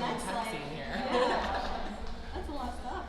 that's tech like, scene here. yeah, that's a lot of stuff.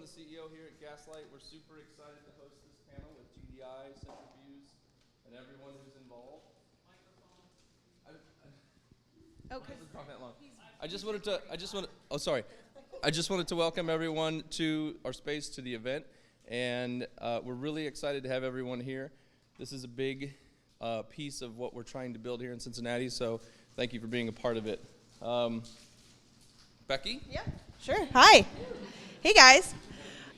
CEO here at Gaslight. We're super excited to host this panel with GDI, Cintrifuse, and everyone who's involved. Okay. That long. I just wanted to welcome everyone to our space, to the event, and we're really excited to have everyone here. This is a big piece of what we're trying to build here in Cincinnati, so thank you for being a part of it. Becky? Yeah, sure. Hi. Hey, guys.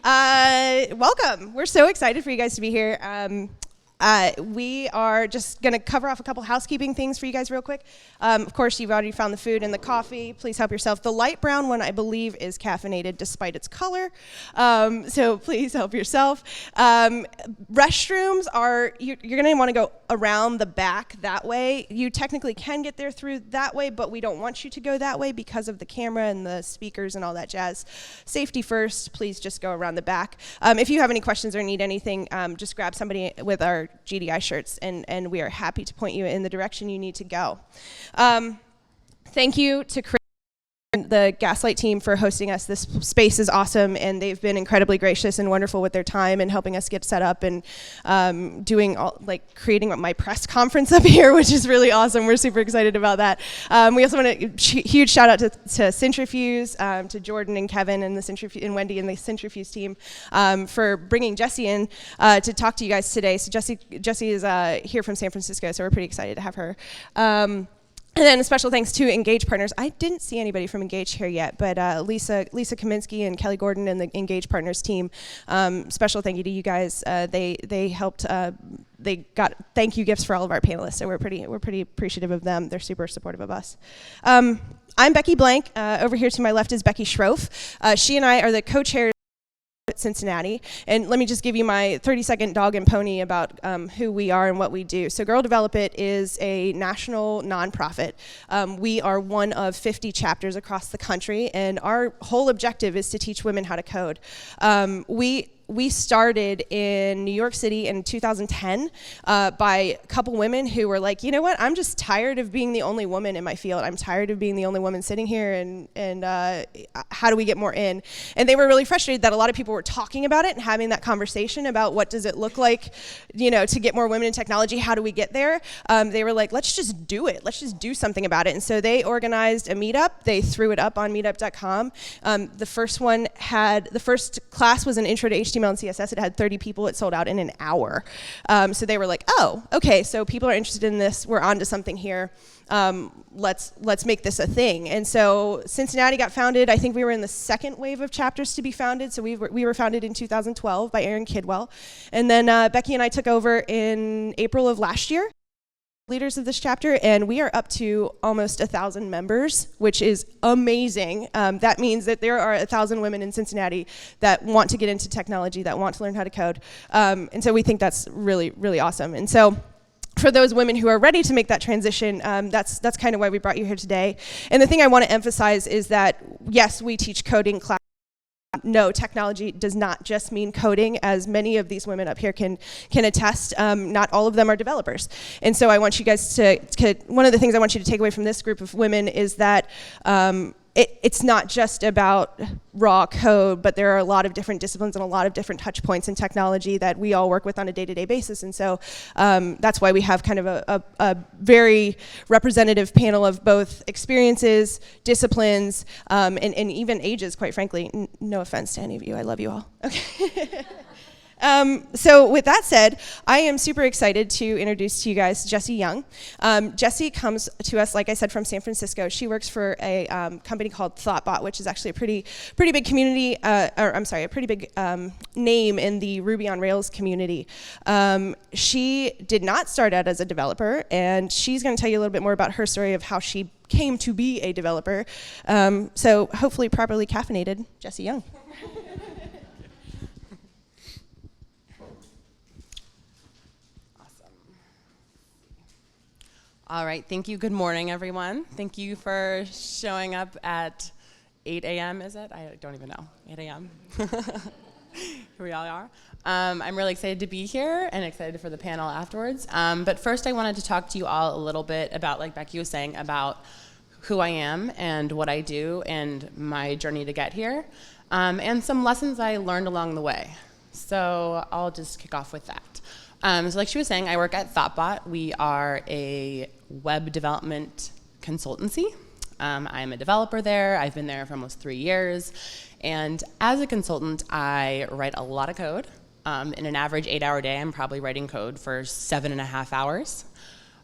Welcome. We're so excited for you guys to be here. We are just going to cover off a couple housekeeping things for you guys real quick. Of course, you've already found the food and the coffee. Please help yourself. The light brown one, I believe, is caffeinated despite its color. So please help yourself. Restrooms are, you're going to want to go around the back that way. You technically can get there through that way, but we don't want you to go that way because of the camera and the speakers and all that jazz. Safety first. Please just go around the back. If you have any questions or need anything, just grab somebody with our GDI shirts, and we are happy to point you in the direction you need to go. Thank you to Chris and the Gaslight team for hosting us. This space is awesome, and they've been incredibly gracious and wonderful with their time and helping us get set up and creating my press conference up here, which is really awesome. We're super excited about that. We also want to huge shout out to Cintrifuse, to Jordan and Kevin and and Wendy and the Cintrifuse team for bringing Jessie in to talk to you guys today. So Jessie is here from San Francisco, so we're pretty excited to have her. And then a special thanks to Engage Partners. I didn't see anybody from Engage here yet, but Lisa Kaminsky and Kelly Gordon and the Engage Partners team. Special thank you to you guys. They helped. They got thank you gifts for all of our panelists, so we're pretty appreciative of them. They're super supportive of us. I'm Becky Blank. Over here to my left is Becky Schroff. She and I are the co-chairs at Cincinnati, and let me just give you my 30-second dog and pony about who we are and what we do. So Girl Develop It is a national nonprofit. We are one of 50 chapters across the country, and our whole objective is to teach women how to code. We started in New York City in 2010 by a couple women who were like, you know what, I'm just tired of being the only woman in my field. I'm tired of being the only woman sitting here, and how do we get more in? And they were really frustrated that a lot of people were talking about it and having that conversation about what does it look like, to get more women in technology, how do we get there? They were like, let's just do it. Let's just do something about it. And so they organized a meetup. They threw it up on meetup.com. The first class was an intro to HTML and CSS. It had 30 people. It sold out in an hour. So they were like, oh, okay, so people are interested in this. We're onto something here. Let's make this a thing. And so Cincinnati got founded. I think we were in the second wave of chapters to be founded. So we were founded in 2012 by Aaron Kidwell. And then Becky and I took over in April of last year, leaders of this chapter, and we are up to almost 1,000 members, which is amazing. That means that there are 1,000 women in Cincinnati that want to get into technology, that want to learn how to code. And so we think that's really, really awesome. And so for those women who are ready to make that transition, that's kind of why we brought you here today. And the thing I want to emphasize is that, yes, we teach coding class. No, technology does not just mean coding, as many of these women up here can attest. Not all of them are developers. And so I want you guys one of the things I want you to take away from this group of women is that it's not just about raw code, but there are a lot of different disciplines and a lot of different touch points in technology that we all work with on a day-to-day basis. And so that's why we have kind of a very representative panel of both experiences, disciplines, and even ages, quite frankly. No offense to any of you. I love you all. Okay. So with that said, I am super excited to introduce to you guys Jessie Young. Jessie comes to us, like I said, from San Francisco. She works for a company called Thoughtbot, which is actually a pretty big community, a pretty big name in the Ruby on Rails community. She did not start out as a developer, and she's going to tell you a little bit more about her story of how she came to be a developer. So hopefully properly caffeinated, Jessie Young. All right, thank you. Good morning, everyone. Thank you for showing up at 8 a.m., is it? I don't even know, 8 a.m. Here we all are. I'm really excited to be here and excited for the panel afterwards. But first I wanted to talk to you all a little bit about, like Becky was saying, about who I am and what I do and my journey to get here. and some lessons I learned along the way. So I'll just kick off with that. So like she was saying, I work at Thoughtbot. We are a web development consultancy. I'm a developer there. I've been there for almost 3 years. And as a consultant, I write a lot of code. In an average 8-hour day, I'm probably writing code for 7.5 hours.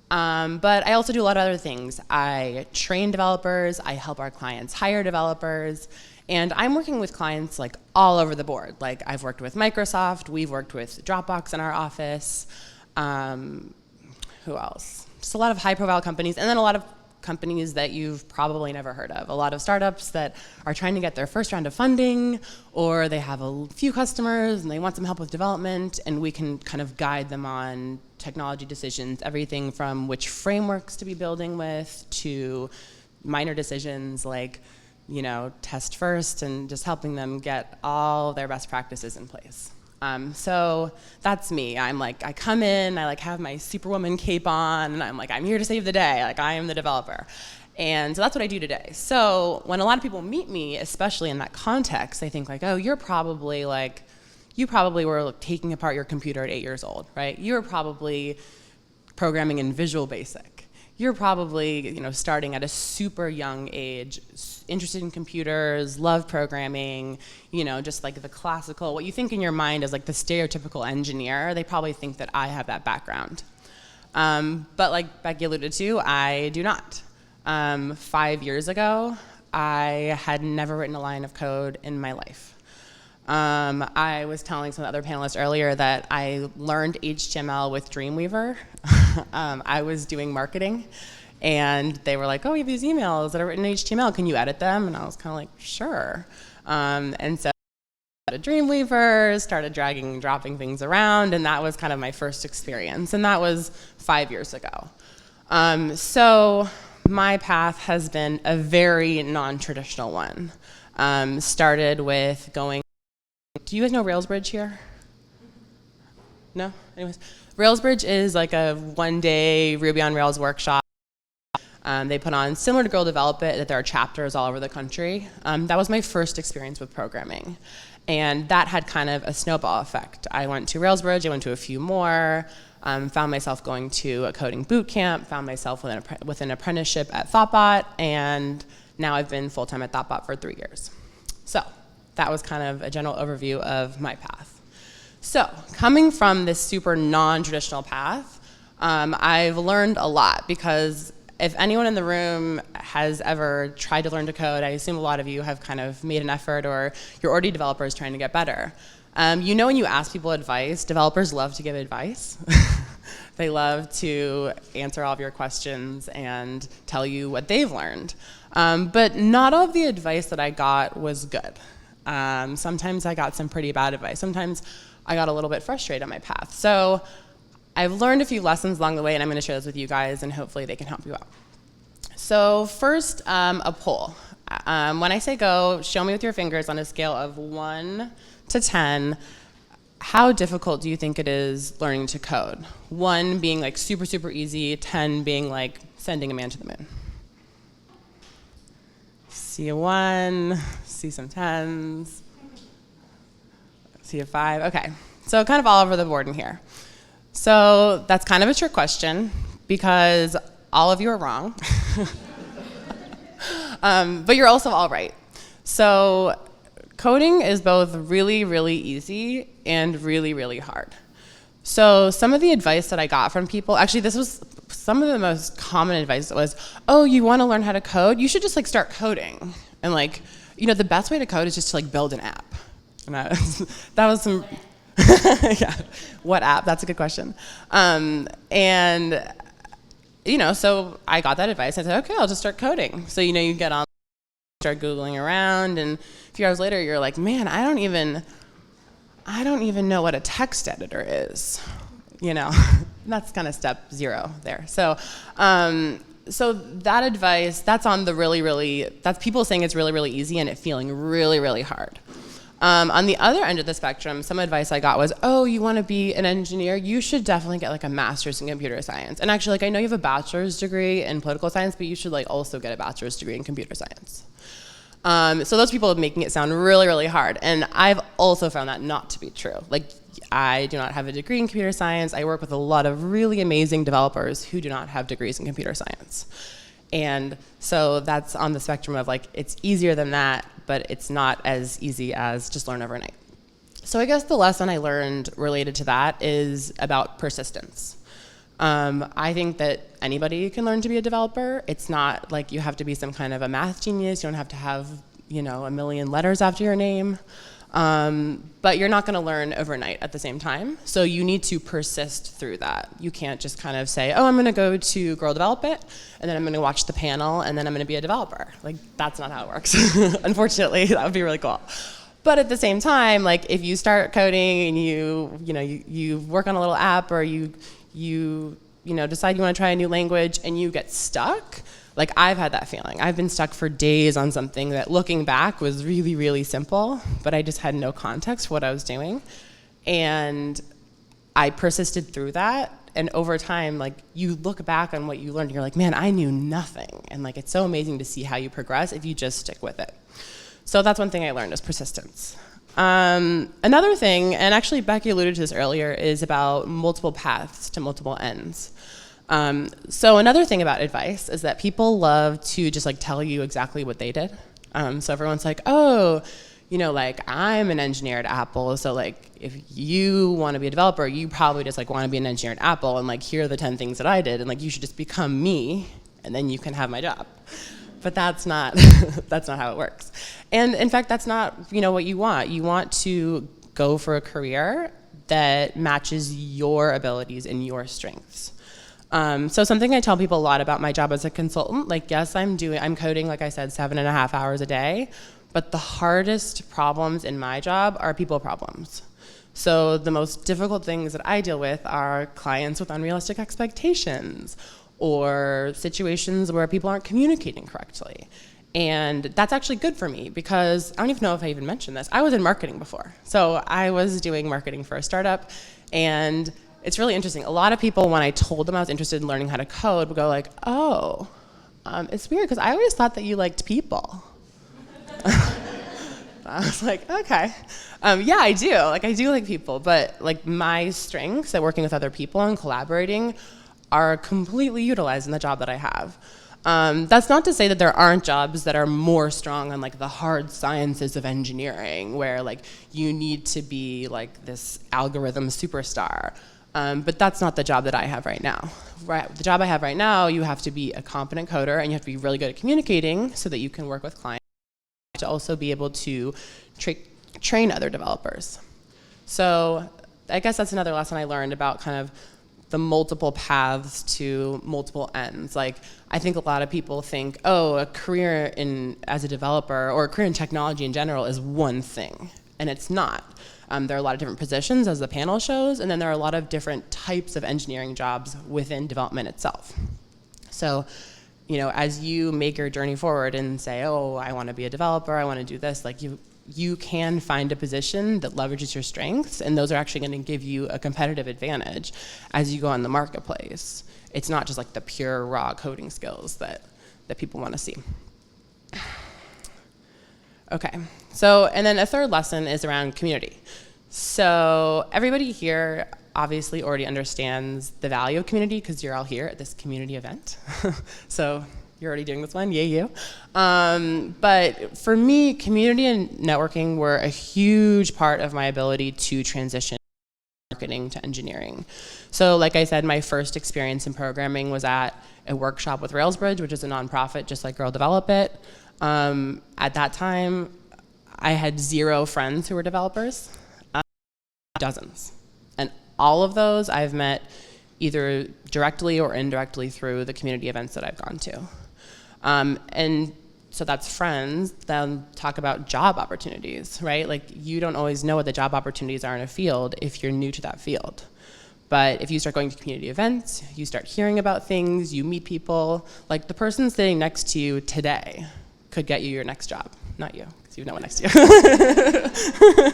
But I also do a lot of other things. I train developers, I help our clients hire developers, and I'm working with clients like all over the board. Like I've worked with Microsoft, we've worked with Dropbox in our office, who else? Just a lot of high-profile companies, and then a lot of companies that you've probably never heard of. A lot of startups that are trying to get their first round of funding, or they have a few customers and they want some help with development, and we can kind of guide them on technology decisions, everything from which frameworks to be building with to minor decisions like, you know, test first, and just helping them get all their best practices in place. So that's me. I'm like, I come in, I like have my Superwoman cape on, and I'm like, I'm here to save the day. Like I am the developer. And so that's what I do today. So when a lot of people meet me, especially in that context, they think like, oh, you probably were like, taking apart your computer at 8 years old, right? You're probably programming in Visual Basic. You're probably, you know, starting at a super young age, interested in computers, love programming, you know, just like the classical, what you think in your mind is like the stereotypical engineer, they probably think that I have that background. But like Becky alluded to, I do not. 5 years ago, I had never written a line of code in my life. I was telling some of the other panelists earlier that I learned HTML with Dreamweaver. I was doing marketing, and they were like, oh, we have these emails that are written in HTML. Can you edit them? And I was kind of like, sure. And so I started Dreamweaver, started dragging and dropping things around, and that was kind of my first experience. And that was 5 years ago. So my path has been a very non-traditional one. Started with going. Do you guys know Railsbridge here? No? Anyways, Railsbridge is like a one-day Ruby on Rails workshop. They put on, similar to Girl Develop It, that there are chapters all over the country. That was my first experience with programming. And that had kind of a snowball effect. I went to Railsbridge, I went to a few more, found myself going to a coding boot camp, found myself with an apprenticeship at Thoughtbot, and now I've been full-time at Thoughtbot for 3 years. So that was kind of a general overview of my path. So coming from this super non-traditional path, I've learned a lot, because if anyone in the room has ever tried to learn to code, I assume a lot of you have kind of made an effort, or you're already developers trying to get better. You know, when you ask people advice, developers love to give advice. They love to answer all of your questions and tell you what they've learned. But not all of the advice that I got was good. Sometimes I got some pretty bad advice. Sometimes I got a little bit frustrated on my path. So I've learned a few lessons along the way, and I'm going to share this with you guys, and hopefully they can help you out. So first, a poll. When I say go, show me with your fingers on a scale of 1 to 10, how difficult do you think it is learning to code? 1 being like super, super easy, 10 being like sending a man to the moon. See a 1, see some 10s, see a 5. Okay, so kind of all over the board in here. So that's kind of a trick question, because all of you are wrong, but you're also all right. So coding is both really, really easy and really, really hard. So some of the advice that I got from people, actually this was some of the most common advice was, oh, you want to learn how to code? You should just like start coding. And like, you know, the best way to code is just to like build an app. And that was some, yeah, what app? That's a good question. And, you know, so I got that advice. I said, okay, I'll just start coding. So, you know, you get on, start Googling around, and a few hours later, you're like, man, I don't even know what a text editor is, you know. That's kind of step 0 there. So, so that advice, that's on the that's people saying it's really, really easy and it feeling really, really hard. On the other end of the spectrum, some advice I got was, oh, you want to be an engineer? You should definitely get like a master's in computer science. And actually, like, I know you have a bachelor's degree in political science, but you should like also get a bachelor's degree in computer science. So those people are making it sound really, really hard. And I've also found that not to be true. Like, I do not have a degree in computer science. I work with a lot of really amazing developers who do not have degrees in computer science. And so that's on the spectrum of like, it's easier than that, but it's not as easy as just learn overnight. So I guess the lesson I learned related to that is about persistence. I think that anybody can learn to be a developer. It's not like you have to be some kind of a math genius. You don't have to have, a million letters after your name. But you're not going to learn overnight at the same time. So you need to persist through that. You can't just kind of say, oh, I'm going to go to Girl Develop It, and then I'm going to watch the panel, and then I'm going to be a developer. Like, that's not how it works. Unfortunately, that would be really cool. But at the same time, like, if you start coding and you work on a little app, or you decide you want to try a new language and you get stuck, like, I've had that feeling. I've been stuck for days on something that, looking back, was really, really simple, but I just had no context for what I was doing. And I persisted through that. And over time, like, you look back on what you learned and you're like, man, I knew nothing. And like, it's so amazing to see how you progress if you just stick with it. So that's one thing I learned, is persistence. Another thing, and actually Becky alluded to this earlier, is about multiple paths to multiple ends. So another thing about advice is that people love to just like tell you exactly what they did. So everyone's like, oh, like, I'm an engineer at Apple, so like, if you want to be a developer, you probably just like want to be an engineer at Apple, and like, here are the 10 things that I did, and like, you should just become me, and then you can have my job. But that's not that's not how it works. And in fact, that's not what you want. You want to go for a career that matches your abilities and your strengths. So something I tell people a lot about my job as a consultant, like, yes, I'm coding, like I said, 7.5 hours a day, but the hardest problems in my job are people problems. So the most difficult things that I deal with are clients with unrealistic expectations, or situations where people aren't communicating correctly. And that's actually good for me, because I don't even know if I even mentioned this. I was in marketing before. So I was doing marketing for a startup, and it's really interesting. A lot of people, when I told them I was interested in learning how to code, would go like, oh, it's weird, because I always thought that you liked people. I was like, okay. Yeah, I do. Like, I do like people, but like, my strengths at working with other people and collaborating are completely utilized in the job that I have. That's not to say that there aren't jobs that are more strong on like the hard sciences of engineering, where like you need to be like this algorithm superstar. But that's not the job that I have right now. Right, the job I have right now, you have to be a competent coder, and you have to be really good at communicating so that you can work with clients, to also be able to train other developers. So I guess that's another lesson I learned about kind of the multiple paths to multiple ends. Like, I think a lot of people think, oh, a career as a developer, or a career in technology in general, is one thing, and it's not. There are a lot of different positions, as the panel shows, and then there are a lot of different types of engineering jobs within development itself. So, as you make your journey forward and say, oh, I want to be a developer, I want to do this, like, you can find a position that leverages your strengths, and those are actually going to give you a competitive advantage as you go on the marketplace. It's not just like the pure raw coding skills that people want to see. Okay, so, and then a third lesson is around community. So everybody here obviously already understands the value of community, because you're all here at this community event. So you're already doing this one, yay you. But for me, community and networking were a huge part of my ability to transition marketing to engineering. So like I said, my first experience in programming was at a workshop with Railsbridge, which is a nonprofit just like Girl Develop It. At that time, I had 0 friends who were developers, dozens. And all of those I've met either directly or indirectly through the community events that I've gone to. And so that's friends. Then talk about job opportunities, right? Like, you don't always know what the job opportunities are in a field if you're new to that field. But if you start going to community events, you start hearing about things, you meet people. Like, the person sitting next to you today could get you your next job. Not you, because you have no one next to you.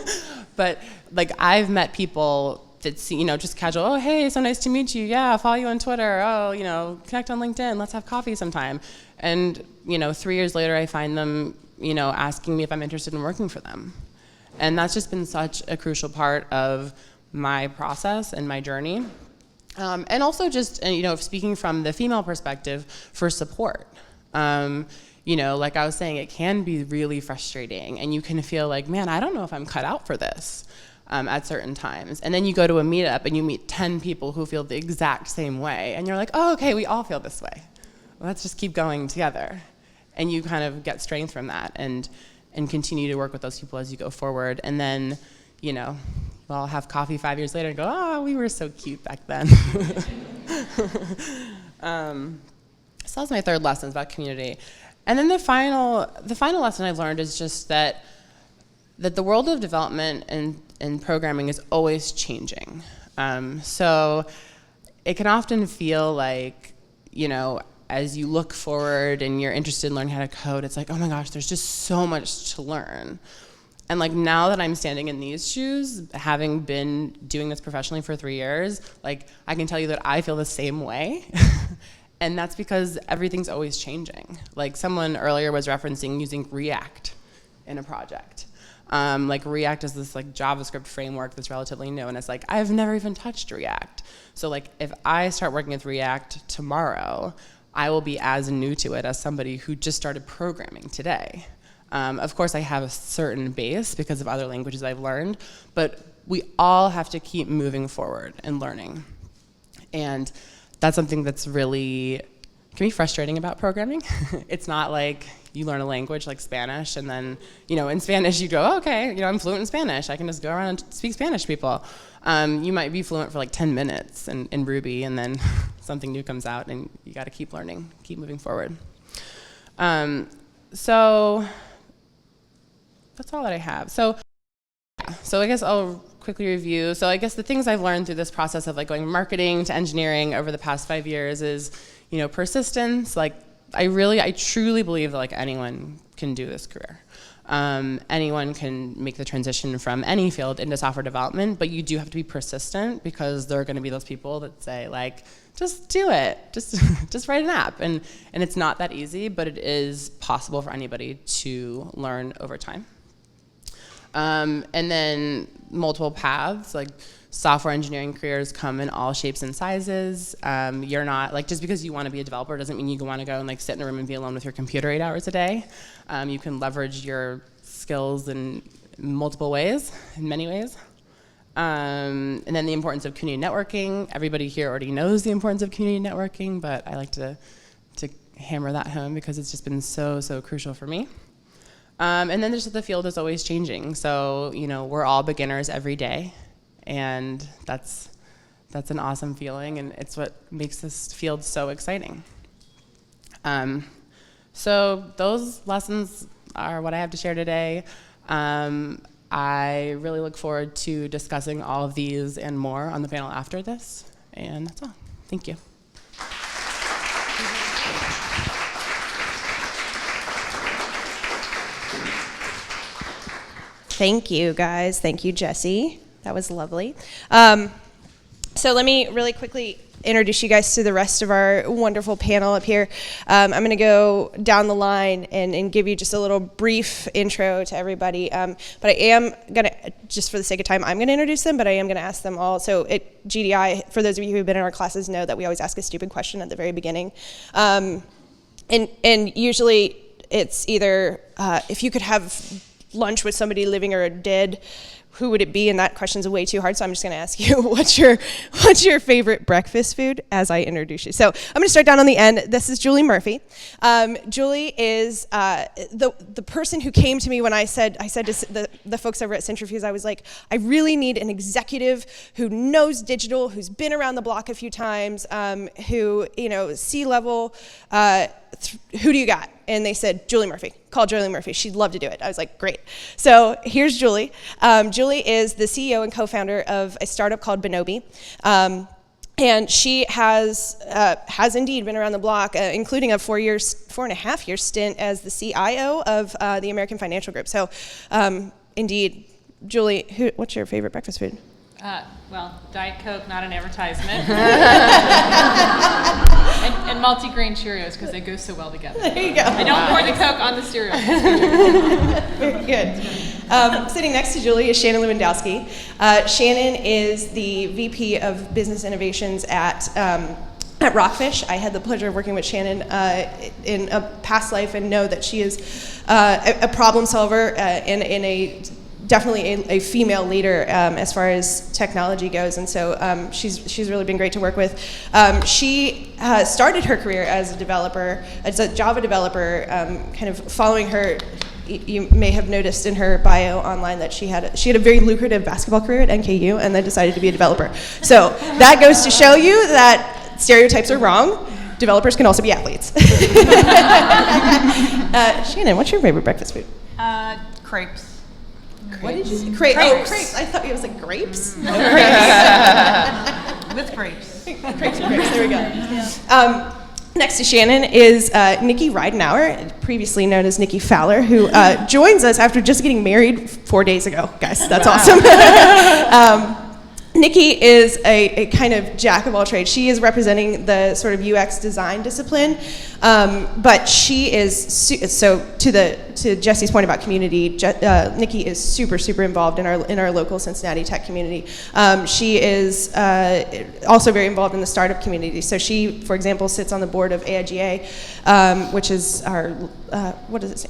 But like, I've met people that see, just casual, oh, hey, so nice to meet you. Yeah, I'll follow you on Twitter. Oh, connect on LinkedIn. Let's have coffee sometime. And, 3 years later, I find them, asking me if I'm interested in working for them. And that's just been such a crucial part of my process and my journey. And also just, speaking from the female perspective, for support. Like I was saying, it can be really frustrating, and you can feel like, man, I don't know if I'm cut out for this at certain times. And then you go to a meetup and you meet 10 people who feel the exact same way, and you're like, oh, okay, we all feel this way. Let's just keep going together. And you kind of get strength from that and continue to work with those people as you go forward. And then, we'll all have coffee 5 years later and go, oh, we were so cute back then. So that's my third lesson, about community. And then the final lesson I've learned is just that the world of development and programming is always changing. So it can often feel like, as you look forward and you're interested in learning how to code, it's like, oh my gosh, there's just so much to learn. And like now that I'm standing in these shoes, having been doing this professionally for 3 years, like I can tell you that I feel the same way. And that's because everything's always changing. Like someone earlier was referencing using React in a project. Like React is this like JavaScript framework that's relatively new, and it's like, I've never even touched React. So like if I start working with React tomorrow, I will be as new to it as somebody who just started programming today. Of course, I have a certain base because of other languages I've learned, but we all have to keep moving forward and learning. And that's something that's really can be frustrating about programming. It's not like you learn a language like Spanish and then, in Spanish you go, oh, okay, I'm fluent in Spanish. I can just go around and speak Spanish to people. You might be fluent for like 10 minutes in Ruby, and then something new comes out and you gotta keep learning, keep moving forward. So that's all that I have. So I guess I'll quickly review. So I guess the things I've learned through this process of like going marketing to engineering over the past 5 years is, persistence. Like I truly believe that like anyone can do this career. Anyone can make the transition from any field into software development, but you do have to be persistent because there are going to be those people that say like, just do it, just write an app. And it's not that easy, but it is possible for anybody to learn over time. And then multiple paths, like software engineering careers come in all shapes and sizes. You're not, like just because you want to be a developer doesn't mean you want to go and like sit in a room and be alone with your computer 8 hours a day. You can leverage your skills in multiple ways, in many ways. And then the importance of community networking. Everybody here already knows the importance of community networking, but I like to hammer that home because it's just been so crucial for me. And then there's the field is always changing. So, we're all beginners every day, and that's an awesome feeling, and it's what makes this field so exciting. So those lessons are what I have to share today. I really look forward to discussing all of these and more on the panel after this, and that's all. Thank you. Thank you, guys. Thank you, Jesse. That was lovely. So let me really quickly introduce you guys to the rest of our wonderful panel up here. I'm going to go down the line and give you just a little brief intro to everybody. But I am going to, just for the sake of time, I'm going to introduce them, but I am going to ask them all. So at GDI, for those of you who have been in our classes, know that we always ask a stupid question at the very beginning. And usually it's either if you could have lunch with somebody living or dead, who would it be? And that question's way too hard, so I'm just going to ask you, what's your favorite breakfast food as I introduce you? So I'm going to start down on the end. This is Julie Murphy. Julie is the person who came to me when I said to the folks over at Cintrifuse, I was like, I really need an executive who knows digital, who's been around the block a few times, who, C-level, who do you got? And they said, Julie Murphy. Call Julie Murphy. She'd love to do it. I was like, great. So here's Julie. Julie is the CEO and co-founder of a startup called Bonobi. And she has indeed been around the block, including a 4.5 year stint as the CIO of the American Financial Group. So indeed, Julie, what's your favorite breakfast food? Well, Diet Coke, not an advertisement. and multi-grain Cheerios because they go so well together. There you go. I don't pour the Coke on the cereal. Very good. Sitting next to Julie is Shannon Lewandowski. Shannon is the VP of Business Innovations at Rockfish. I had the pleasure of working with Shannon in a past life and know that she is a problem solver and definitely a female leader as far as technology goes, and so she's really been great to work with. She started her career as a Java developer, kind of following her. You may have noticed in her bio online that she had a very lucrative basketball career at NKU and then decided to be a developer. So that goes to show you that stereotypes are wrong. Developers can also be athletes. Shannon, what's your favorite breakfast food? Crepes. What did you say? Crepes. Oh, crepes. I thought it was like grapes. No, With grapes. Crepes. There we go. Yeah. Next to Shannon is Nikki Reidenauer, previously known as Nikki Fowler, who joins us after just getting married 4 days ago. Guys, that's awesome. Nikki is a kind of jack of all trades. She is representing the sort of UX design discipline, but she is to Jesse's point about community. Nikki is super involved in our local Cincinnati tech community. She is also very involved in the startup community. So she, for example, sits on the board of AIGA, which is our what does it say?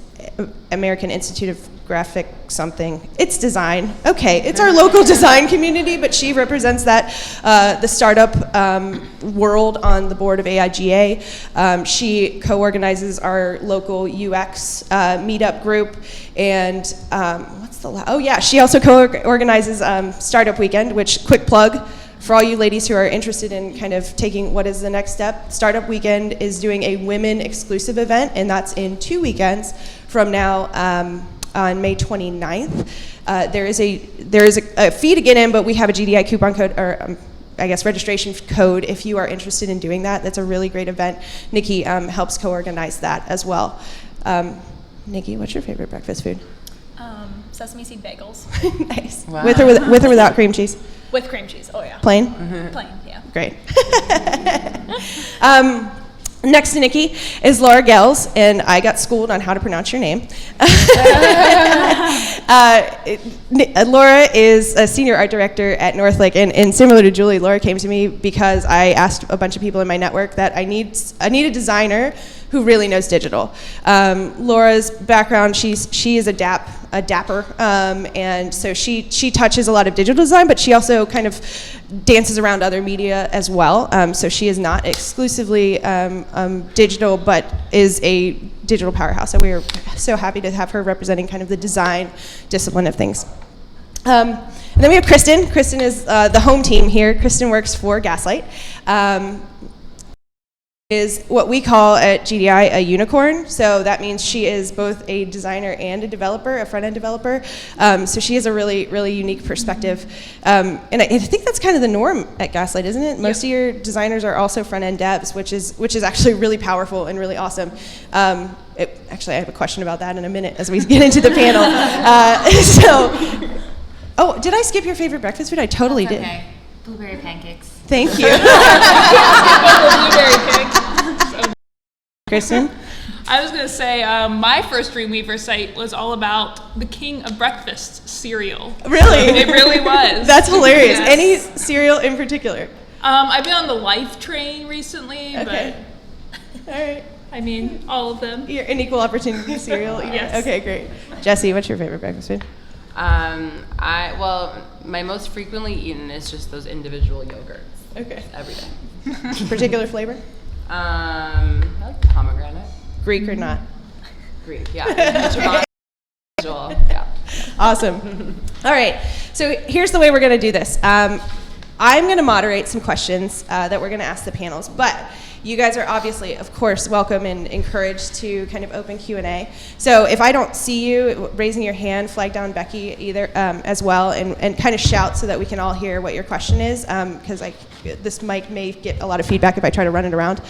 American Institute of Graphic something. It's design. Okay, it's our local design community, but she represents that the startup world on the board of AIGA. She co-organizes our local UX meetup group, and she also co-organizes Startup Weekend, which, quick plug, for all you ladies who are interested in kind of taking what is the next step, Startup Weekend is doing a women-exclusive event, and that's in 2 weekends from now on May 29th. There is a fee to get in, but we have a GDI coupon code, or registration code if you are interested in doing that. That's a really great event. Nikki helps co-organize that as well. Nikki, what's your favorite breakfast food? Sesame seed bagels. Nice. Wow. With or without cream cheese? With cream cheese, oh yeah. Plain? Mm-hmm. Plain, yeah. Great. Next to Nikki is Laura Gels, and I got schooled on how to pronounce your name. Laura is a senior art director at Northlake, and similar to Julie, Laura came to me because I asked a bunch of people in my network that I need a designer who really knows digital. Laura's background, she is a dapper, and so she touches a lot of digital design, but she also kind of dances around other media as well. So she is not exclusively digital, but is a digital powerhouse. So we are so happy to have her representing kind of the design discipline of things. And then we have Kristen. Kristen is the home team here. Kristen works for Gaslight. Is what we call at GDI a unicorn. So that means she is both a designer and a developer, a front-end developer. So she has a really, really unique perspective. And I think that's kind of the norm at Gaslight, isn't it? Most of your designers are also front-end devs, which is actually really powerful and really awesome. Actually, I have a question about that in a minute as we get into the panel. Did I skip your favorite breakfast food? I totally did. Okay. Blueberry pancakes. Thank you. Kristen? I was going to say, my first Dreamweaver site was all about the king of breakfast cereal. Really? It really was. That's hilarious. Yes. Any cereal in particular? I've been on the Life train recently, Okay. All right. but I mean, all of them. You're an equal opportunity cereal. Yes. Okay, great. Jesse, what's your favorite breakfast food? My most frequently eaten is just those individual yogurts. Okay. Every day. Particular flavor? I like pomegranate. Greek or not? Greek, yeah. Yeah. Awesome. All right. So here's the way we're going to do this. I'm going to moderate some questions that we're going to ask the panels, but you guys are obviously, of course, welcome and encouraged to kind of open Q&A. So if I don't see you raising your hand, flag down Becky either as well, and kind of shout so that we can all hear what your question is, because this mic may get a lot of feedback if I try to run it around.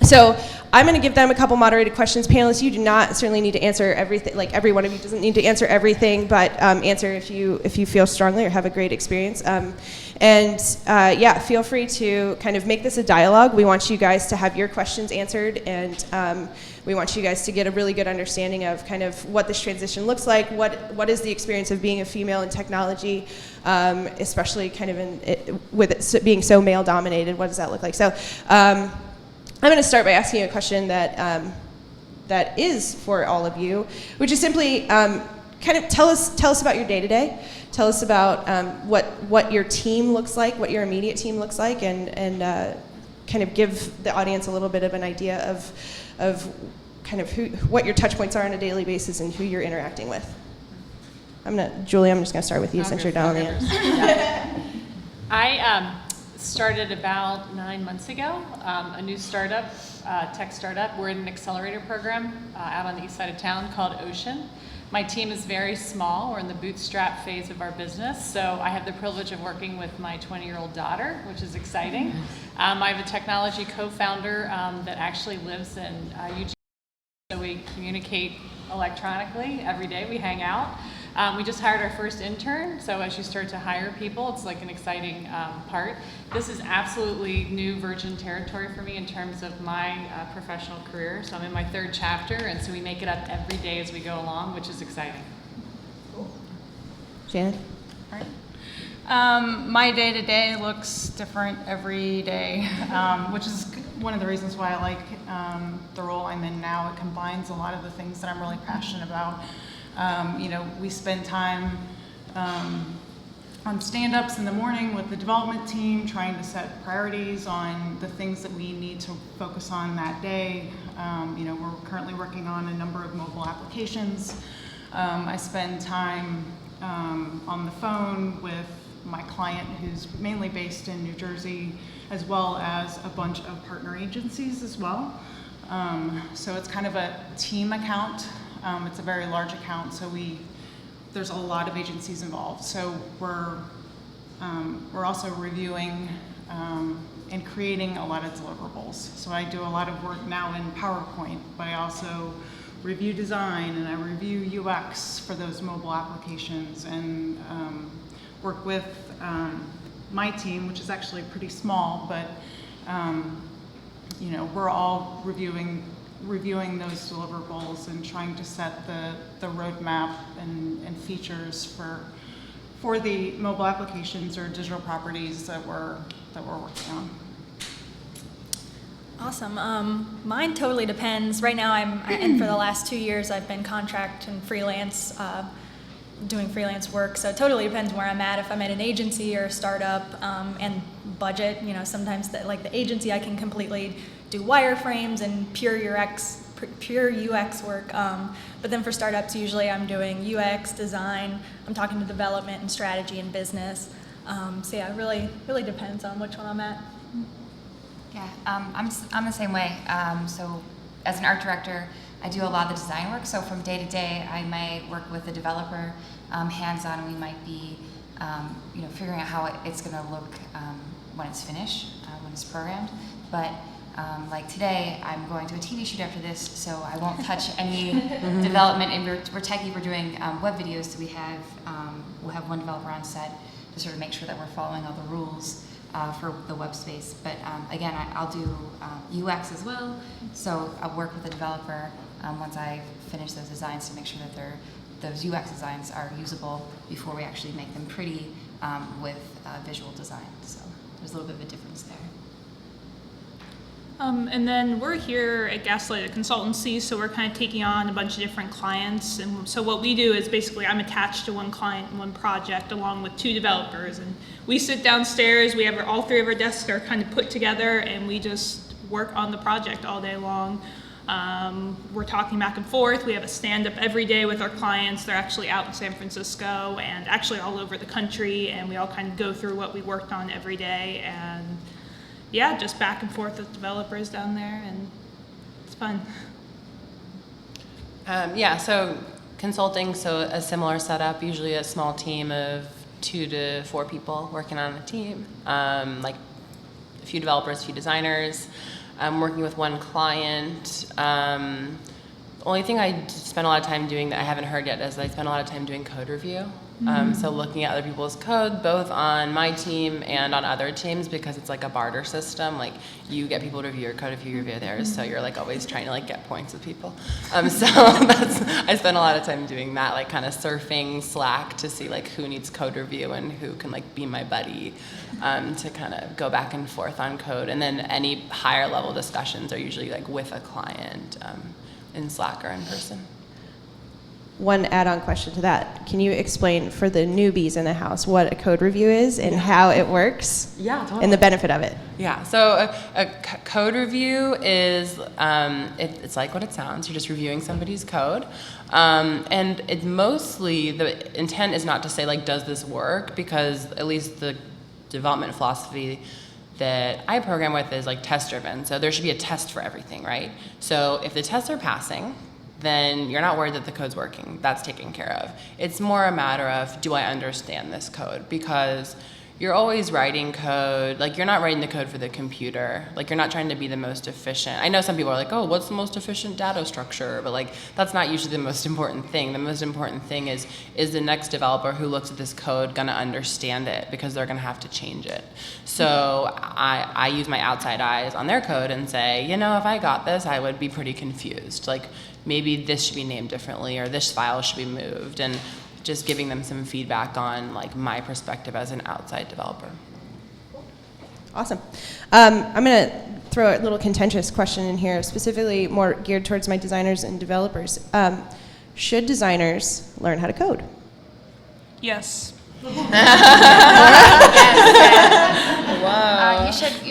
So I'm going to give them a couple moderated questions. Panelists, you do not certainly need to answer everything. Like every one of you doesn't need to answer everything, but answer if you feel strongly or have a great experience. Yeah, feel free to kind of make this a dialogue. We want you guys to have your questions answered, and we want you guys to get a really good understanding of kind of what this transition looks like. What is the experience of being a female in technology, especially kind of with it being so male dominated. What does that look like? So. I'm going to start by asking you a question that is for all of you, which is simply kind of tell us about your day-to-day. Tell us about what your team looks like, what your immediate team looks like, and kind of give the audience a little bit of an idea of kind of what your touch points are on a daily basis and who you're interacting with. Julie, I'm just going to start with you since you're down on the end. I started about 9 months ago, a new startup, tech startup. We're in an accelerator program out on the east side of town called Ocean. My team is very small. We're in the bootstrap phase of our business, so I have the privilege of working with my 20-year-old daughter, which is exciting. I have a technology co-founder that actually lives in Eugene, so we communicate electronically every day. We hang out. We just hired our first intern, so as you start to hire people, it's like an exciting part. This is absolutely new virgin territory for me in terms of my professional career. So I'm in my 3rd chapter, and so we make it up every day as we go along, which is exciting. Cool. Shannon? All right. My day-to-day looks different every day, which is one of the reasons why I like the role I'm in now. It combines a lot of the things that I'm really passionate about. We spend time on stand-ups in the morning with the development team, trying to set priorities on the things that we need to focus on that day. We're currently working on a number of mobile applications. I spend time on the phone with my client, who's mainly based in New Jersey, as well as a bunch of partner agencies as well. So it's kind of a team account. It's a very large account, so there's a lot of agencies involved. So we're also reviewing and creating a lot of deliverables. So I do a lot of work now in PowerPoint, but I also review design and I review UX for those mobile applications, and work with my team, which is actually pretty small, but we're all reviewing those deliverables and trying to set the roadmap and features for the mobile applications or digital properties that we're working on. Awesome. Mine totally depends. Right now, and for the last 2 years, I've been contract and freelance, doing freelance work. So it totally depends where I'm at. If I'm at an agency or a startup, and budget. Sometimes the agency, I can completely do wireframes and pure UX work. But then for startups, usually I'm doing UX design. I'm talking to development and strategy and business. So yeah, it really depends on which one I'm at. Yeah, I'm the same way. So as an art director, I do a lot of the design work. So from day to day, I might work with the developer hands-on. We might be, figuring out how it's going to look when it's finished, when it's programmed. But like today, I'm going to a TV shoot after this, so I won't touch any development. And we're techie. We're doing web videos, so we'll have one developer on set to sort of make sure that we're following all the rules for the web space. But again, I'll do UX as well. So I'll work with the developer once I finish those designs to make sure that those UX designs are usable before we actually make them pretty with visual design. So there's a little bit of a difference there. And then we're here at Gaslight, a consultancy, so we're kind of taking on a bunch of different clients. And so what we do is basically I'm attached to one client and one project along with 2 developers. And we sit downstairs, we have all 3 of our desks are kind of put together, and we just work on the project all day long. We're talking back and forth. We have a stand-up every day with our clients. They're actually out in San Francisco and actually all over the country, and we all kind of go through what we worked on every day. And yeah, just back and forth with developers down there, and it's fun. So consulting, so a similar setup, usually a small team of 2 to 4 people working on a team, like a few developers, a few designers. I'm working with one client. The only thing I spend a lot of time doing that I haven't heard yet is I spend a lot of time doing code review. So looking at other people's code, both on my team and on other teams, because it's like a barter system. Like you get people to review your code if you review theirs, so you're like always trying to like get points with people. So I spend a lot of time doing that, like kind of surfing Slack to see like who needs code review and who can like be my buddy, to kind of go back and forth on code. And then any higher level discussions are usually like with a client, in Slack or in person. One add-on question to that. Can you explain for the newbies in the house what a code review is and how it works? Yeah, totally. And the benefit of it? Yeah, so a code review is, it's like what it sounds. You're just reviewing somebody's code. And it's mostly, the intent is not to say like, does this work? Because at least the development philosophy that I program with is like test driven. So there should be a test for everything, right? So if the tests are passing, then you're not worried that the code's working. That's taken care of. It's more a matter of, do I understand this code? Because you're always writing code, like you're not writing the code for the computer. Like you're not trying to be the most efficient. I know some people are like, oh, what's the most efficient data structure? But like, that's not usually the most important thing. The most important thing is the next developer who looks at this code gonna understand it? Because they're gonna have to change it. So I use my outside eyes on their code and say, you know, if I got this, I would be pretty confused. Like maybe this should be named differently or this file should be moved. And just giving them some feedback on like my perspective as an outside developer. Awesome. I'm going to throw a little contentious question in here, specifically more geared towards my designers and developers. Should designers learn how to code? Yes. You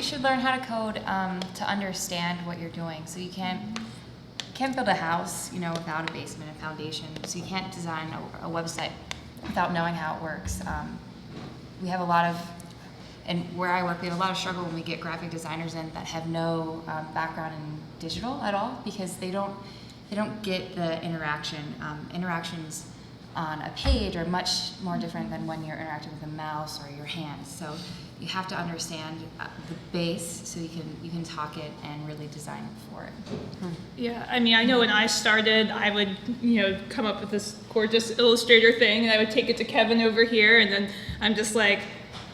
should learn how to code to understand what you're doing. So you can't build a house, you know, without a basement and foundation. So you can't design a website without knowing how it works. We have a lot of, and where I work, we have a lot of struggle when we get graphic designers in that have no background in digital at all, because they don't get the interaction. Interactions on a page are much more different than when you're interacting with a mouse or your hands. So you have to understand the base so you can talk it and really design for it. Yeah, I mean, I know when I started, I would, come up with this gorgeous Illustrator thing, and I would take it to Kevin over here, and then I'm just like,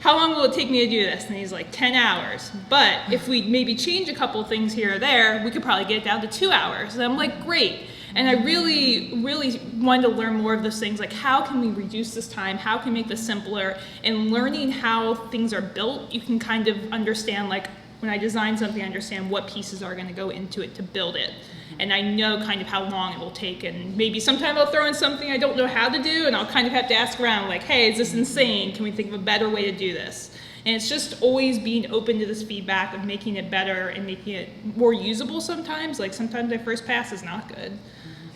how long will it take me to do this? And he's like, 10 hours. But if we maybe change a couple things here or there, we could probably get it down to 2 hours. And I'm like, great. And I really, really wanted to learn more of those things, like how can we reduce this time, how can we make this simpler, and learning how things are built, you can kind of understand, like when I design something, I understand what pieces are gonna go into it to build it. And I know kind of how long it will take, and maybe sometime I'll throw in something I don't know how to do, and I'll kind of have to ask around, like, hey, is this insane? Can we think of a better way to do this? And it's just always being open to this feedback of making it better and making it more usable sometimes. Like sometimes my first pass is not good.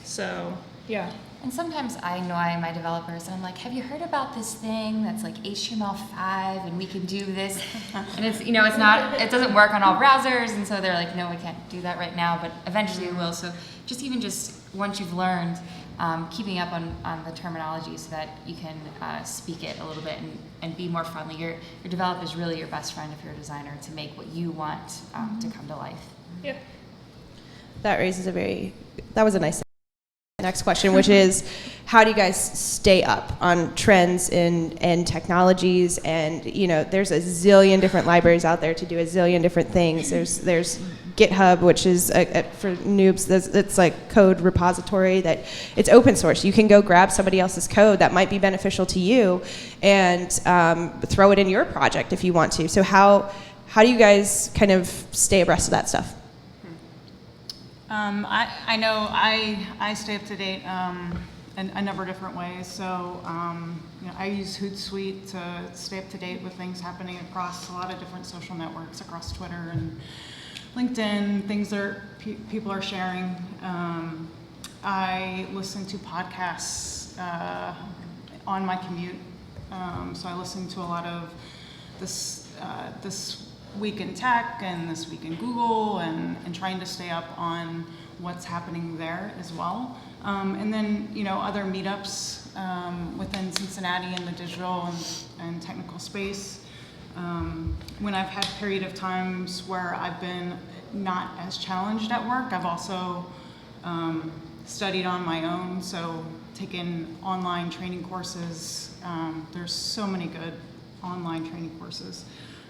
So, yeah. And sometimes I annoy my developers and I'm like, have you heard about this thing that's like HTML5 and we can do this? And it's, it doesn't work on all browsers. And so they're like, no, we can't do that right now, but eventually it will. So just once you've learned, keeping up on the terminology so that you can speak it a little bit and be more friendly. Your developer is really your best friend if you're a designer to make what you want to come to life. Yeah. That was a nice next question, which is, how do you guys stay up on trends and technologies? And there's a zillion different libraries out there to do a zillion different things. There's GitHub, which is for noobs. It's like code repository that it's open source. You can go grab somebody else's code that might be beneficial to you and throw it in your project if you want to. So how do you guys kind of stay abreast of that stuff? I know I stay up to date in a number of different ways. So I use Hootsuite to stay up to date with things happening across a lot of different social networks, across Twitter and LinkedIn, things that people are sharing. I listen to podcasts on my commute. So I listen to a lot of this Week in Tech and This Week in Google and trying to stay up on what's happening there as well. And then, other meetups within Cincinnati in the digital and technical space. when I've had period of times where I've been not as challenged at work, I've also studied on my own, so taken online training courses. There's so many good online training courses.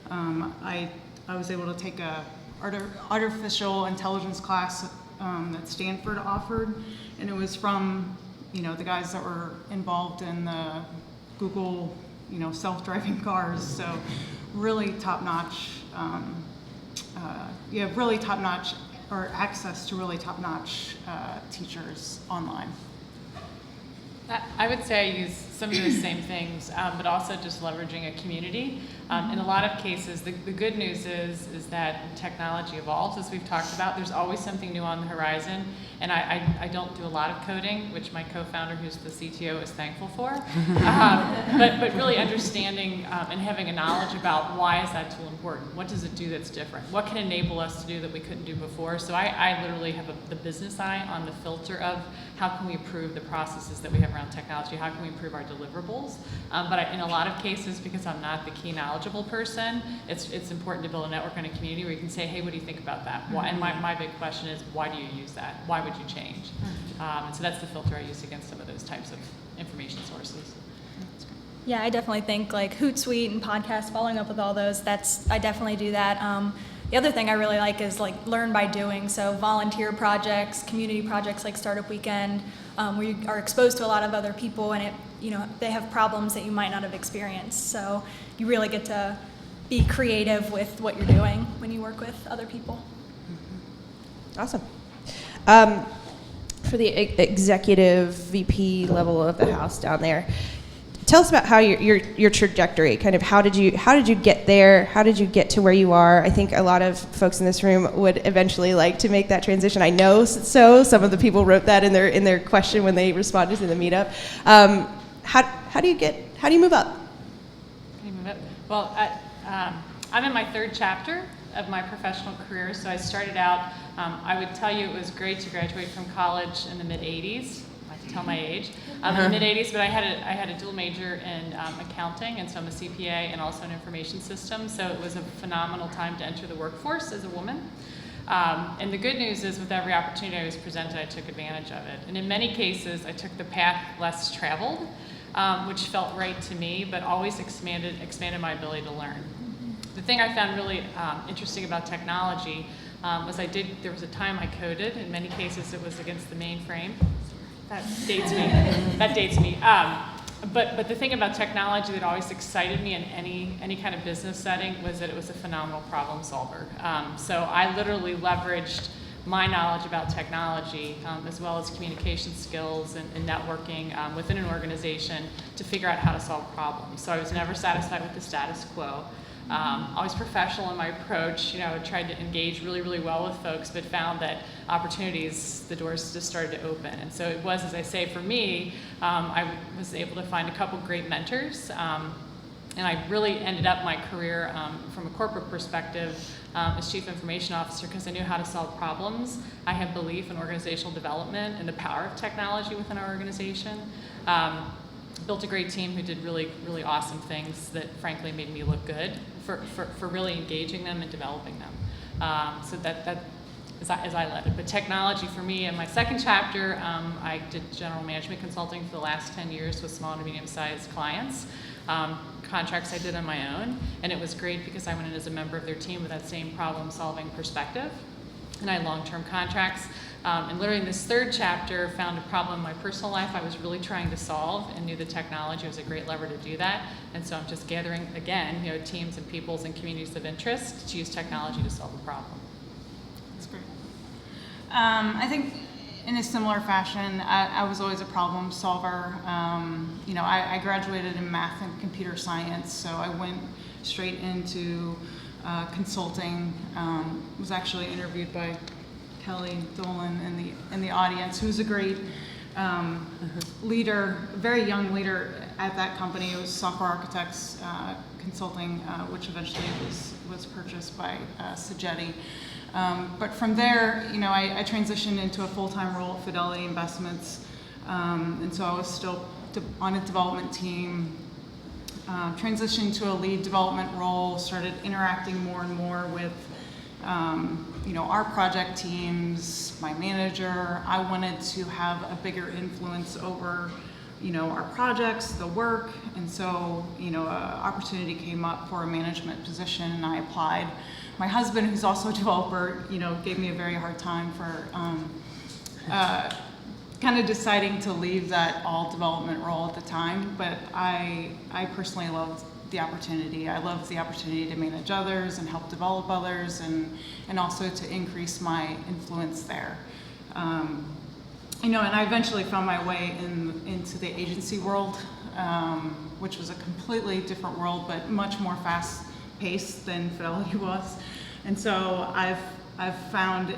I was able to take a artificial intelligence class that Stanford offered, and it was from the guys that were involved in the Google self-driving cars. So really top-notch. You have really top-notch or access to really top-notch teachers online. I would say I use some of those same things, but also just leveraging a community. In a lot of cases, the good news is that technology evolves, as we've talked about. There's always something new on the horizon, and I don't do a lot of coding, which my co-founder, who's the CTO, is thankful for. But really understanding and having a knowledge about why is that tool important? What does it do that's different? What can enable us to do that we couldn't do before? So I literally have the business eye on the filter of how can we improve the processes that we have around technology? How can we improve our deliverables? But in a lot of cases, because I'm not the key knowledgeable person, it's important to build a network and a community where you can say, hey, what do you think about that? Why? And my big question is, why do you use that? Why would you change? And so that's the filter I use against some of those types of information sources. Yeah, I definitely think like Hootsuite and podcasts, following up with all those, I definitely do that. The other thing I really like is like learn by doing. So volunteer projects, community projects like Startup Weekend, where you are exposed to a lot of other people, and they have problems that you might not have experienced. So you really get to be creative with what you're doing when you work with other people. Awesome. For the executive VP level of the house down there, tell us about how your trajectory, kind of how did you get there? How did you get to where you are? I think a lot of folks in this room would eventually like to make that transition. I know so. Some of the people wrote that in their question when they responded to the meetup. How do you move up? Well, I'm in my third chapter of my professional career. So I started out, I would tell you it was great to graduate from college in the mid-'80s. I like to tell my age. In the mid-'80s, but I had a dual major in accounting, and so I'm a CPA and also in information systems. So it was a phenomenal time to enter the workforce as a woman. And the good news is with every opportunity I was presented, I took advantage of it. And in many cases, I took the path less traveled, which felt right to me, but always expanded my ability to learn. The thing I found really interesting about technology was there was a time I coded. In many cases, it was against the mainframe. That dates me. But the thing about technology that always excited me in any kind of business setting was that it was a phenomenal problem solver. So I literally leveraged my knowledge about technology as well as communication skills and networking within an organization to figure out how to solve problems. So I was never satisfied with the status quo. Always professional in my approach. I tried to engage really, really well with folks, but found that opportunities, the doors just started to open. And so it was, as I say, for me, I was able to find a couple great mentors. And I really ended up my career from a corporate perspective as Chief Information Officer because I knew how to solve problems. I have belief in organizational development and the power of technology within our organization. Built a great team who did really, really awesome things that frankly made me look good for really engaging them and developing them. So that as I led it. But technology for me, in my second chapter, I did general management consulting for the last 10 years with small to medium-sized clients. Contracts I did on my own, and it was great because I went in as a member of their team with that same problem-solving perspective. And I had long-term contracts. And literally in this third chapter, found a problem in my personal life I was really trying to solve and knew the technology was a great lever to do that. And so I'm just gathering, again, teams and peoples and communities of interest to use technology to solve a problem. That's great. I think in a similar fashion, I was always a problem solver. I graduated in math and computer science, so I went straight into consulting. Was actually interviewed by Kelly Dolan in the audience, who's a great leader, very young leader at that company. It was Software Architects Consulting, which eventually was purchased by Sagetti. But from there, I transitioned into a full-time role at Fidelity Investments, and so I was still on a development team, transitioned to a lead development role, started interacting more and more with our project teams, my manager. I wanted to have a bigger influence over our projects, the work, and so an opportunity came up for a management position, and I applied. My husband, who's also a developer, gave me a very hard time for kind of deciding to leave that all development role at the time, but I personally loved the opportunity. I loved the opportunity to manage others and help develop others, and also to increase my influence there. And I eventually found my way into the agency world, which was a completely different world, but much more fast-paced than Fidelity was. And so I've found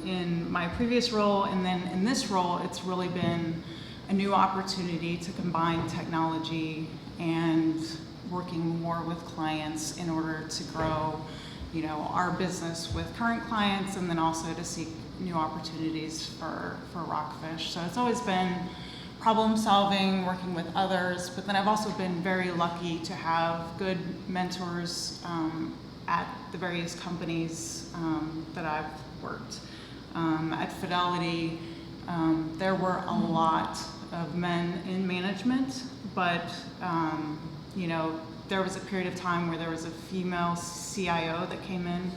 in my previous role and then in this role, it's really been a new opportunity to combine technology and working more with clients in order to grow, our business with current clients, and then also to seek new opportunities for Rockfish. So it's always been problem solving, working with others, but then I've also been very lucky to have good mentors at the various companies that I've worked. At Fidelity, there were a lot of men in management, but there was a period of time where there was a female CIO that came in,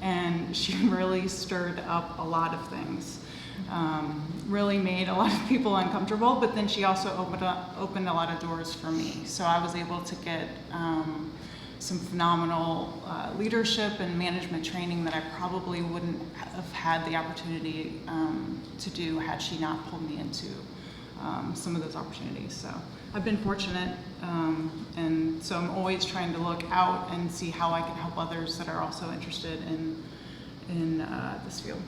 and she really stirred up a lot of things. Really made a lot of people uncomfortable, but then she also opened a lot of doors for me. So I was able to get some phenomenal leadership and management training that I probably wouldn't have had the opportunity to do had she not pulled me into some of those opportunities. So I've been fortunate, and so I'm always trying to look out and see how I can help others that are also interested in this field.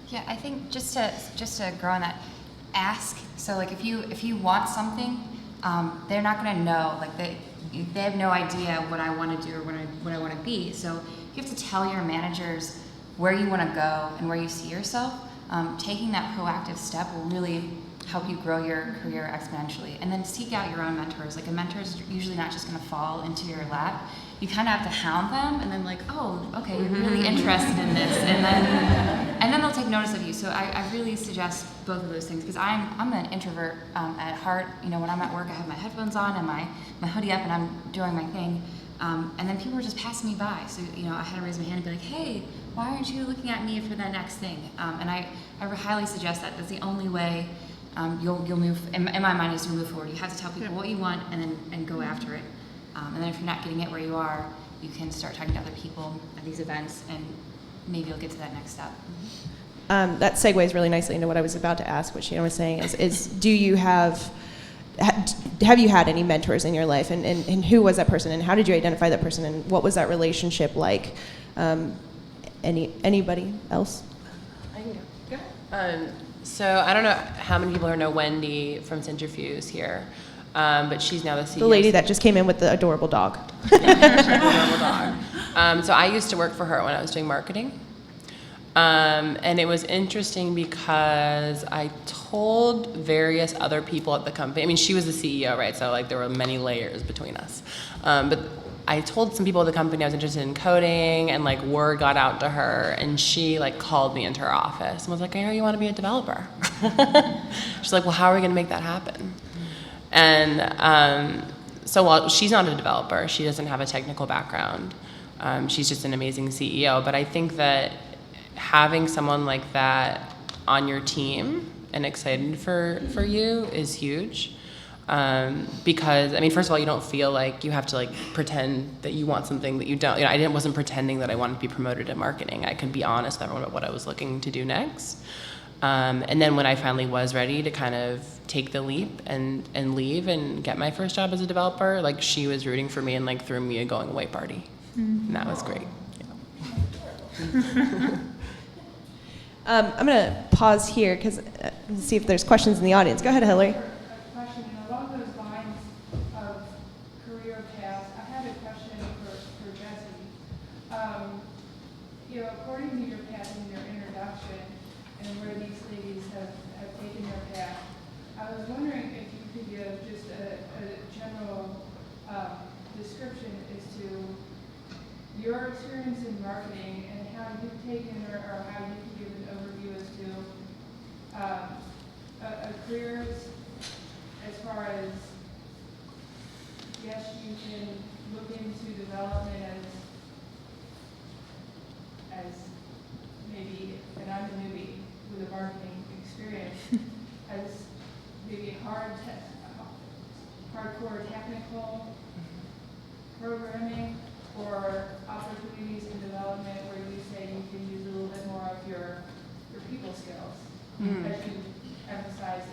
Yeah, I think just to grow on that, ask. So like if you want something, they're not going to know. Like they have no idea what I want to do or what I want to be. So you have to tell your managers where you want to go and where you see yourself. Taking that proactive step will really help you grow your career exponentially. And then seek out your own mentors. Like a mentor is usually not just going to fall into your lap. You kind of have to hound them, and then like, oh, okay, you're really interested in this, and then they'll take notice of you. So I really suggest both of those things, because I'm an introvert at heart. When I'm at work, I have my headphones on and my hoodie up, and I'm doing my thing. And then people were just passing me by. So I had to raise my hand and be like, hey, why aren't you looking at me for that next thing? And I highly suggest that. That's the only way you'll move. In my mind, is to move forward. You have to tell people what you want and go after it. And then if you're not getting it where you are, you can start talking to other people at these events, and maybe you'll get to that next step. That segues really nicely into what I was about to ask, which was saying is do you have you had any mentors in your life, and who was that person, and how did you identify that person, and what was that relationship like? Anybody else? I can go. So I don't know how many people know Wendy from Cintrifuse here. But she's now the CEO. The lady that just came in with the adorable dog. Adorable dog. So I used to work for her when I was doing marketing. And it was interesting because I told various other people at the company, I mean, she was the CEO, right? So like there were many layers between us. But I told some people at the company I was interested in coding, and like word got out to her, and she like called me into her office and was like, I hear you want to be a developer. She's like, well, how are we going to make that happen? And so while she's not a developer, she doesn't have a technical background. She's just an amazing CEO. But I think that having someone like that on your team and excited for you is huge. Because, I mean, first of all, you don't feel like you have to like pretend that you want something that you don't. I wasn't pretending that I wanted to be promoted in marketing. I could be honest with everyone about what I was looking to do next. And then when I finally was ready to kind of take the leap and leave and get my first job as a developer, like she was rooting for me and like threw me a going away party. And that was great. Yeah. I'm going to pause here because see if there's questions in the audience. Go ahead, Hillary. Question along those lines of career paths. I had a question for Jesse. According to your path in your introduction and where these ladies have taken their path, I was wondering if you could give just a general description as to your experience in marketing and how you've taken or how you could give an overview as to a career as far as, yes, you can look into development as maybe, and I'm a newbie with a marketing experience, as maybe hardcore technical programming, or opportunities in development where you say you can use a little bit more of your people skills, as you emphasized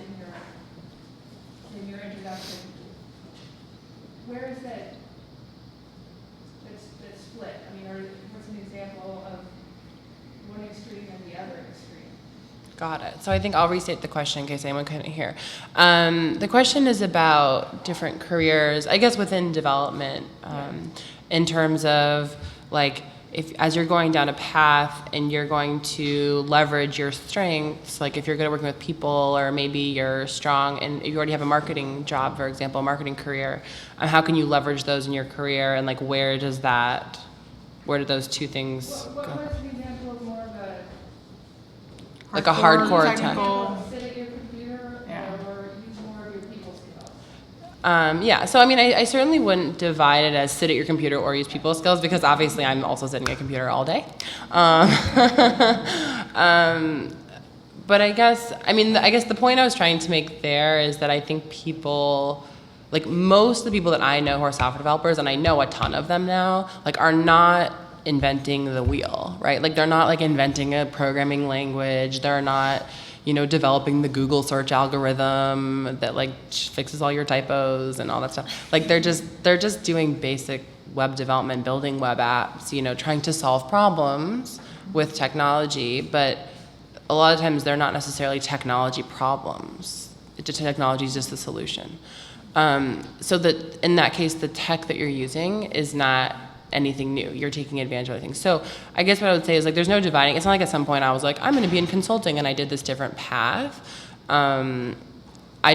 in your introduction. Where is that split? I mean, or what's an example of one extreme and the other extreme? Got it. So I think I'll restate the question in case anyone couldn't hear. The question is about different careers, I guess, within development, in terms of like, if as you're going down a path and you're going to leverage your strengths, like if you're good at working with people, or maybe you're strong and you already have a marketing job, for example, a marketing career, how can you leverage those in your career, and like where do those two things go? What's an example of more of a Like a hardcore technical. sit at your computer, Yeah. or use more of your people skills? Yeah, so I mean, I certainly wouldn't divide it as sit at your computer or use people skills, because obviously I'm also sitting at a computer all day. But I guess the point I was trying to make there is that I think people, like most of the people that I know who are software developers, and I know a ton of them now, like are not inventing the wheel, right? Like they're not like inventing a programming language. They're not, developing the Google search algorithm that like fixes all your typos and all that stuff. Like they're just doing basic web development, building web apps, trying to solve problems with technology, but a lot of times they're not necessarily technology problems. Technology is just the solution. So that in that case, the tech that you're using is not anything new. You're taking advantage of other things. So I guess what I would say is like there's no dividing. It's not like at some point I was like, I'm going to be in consulting, and I did this different path. I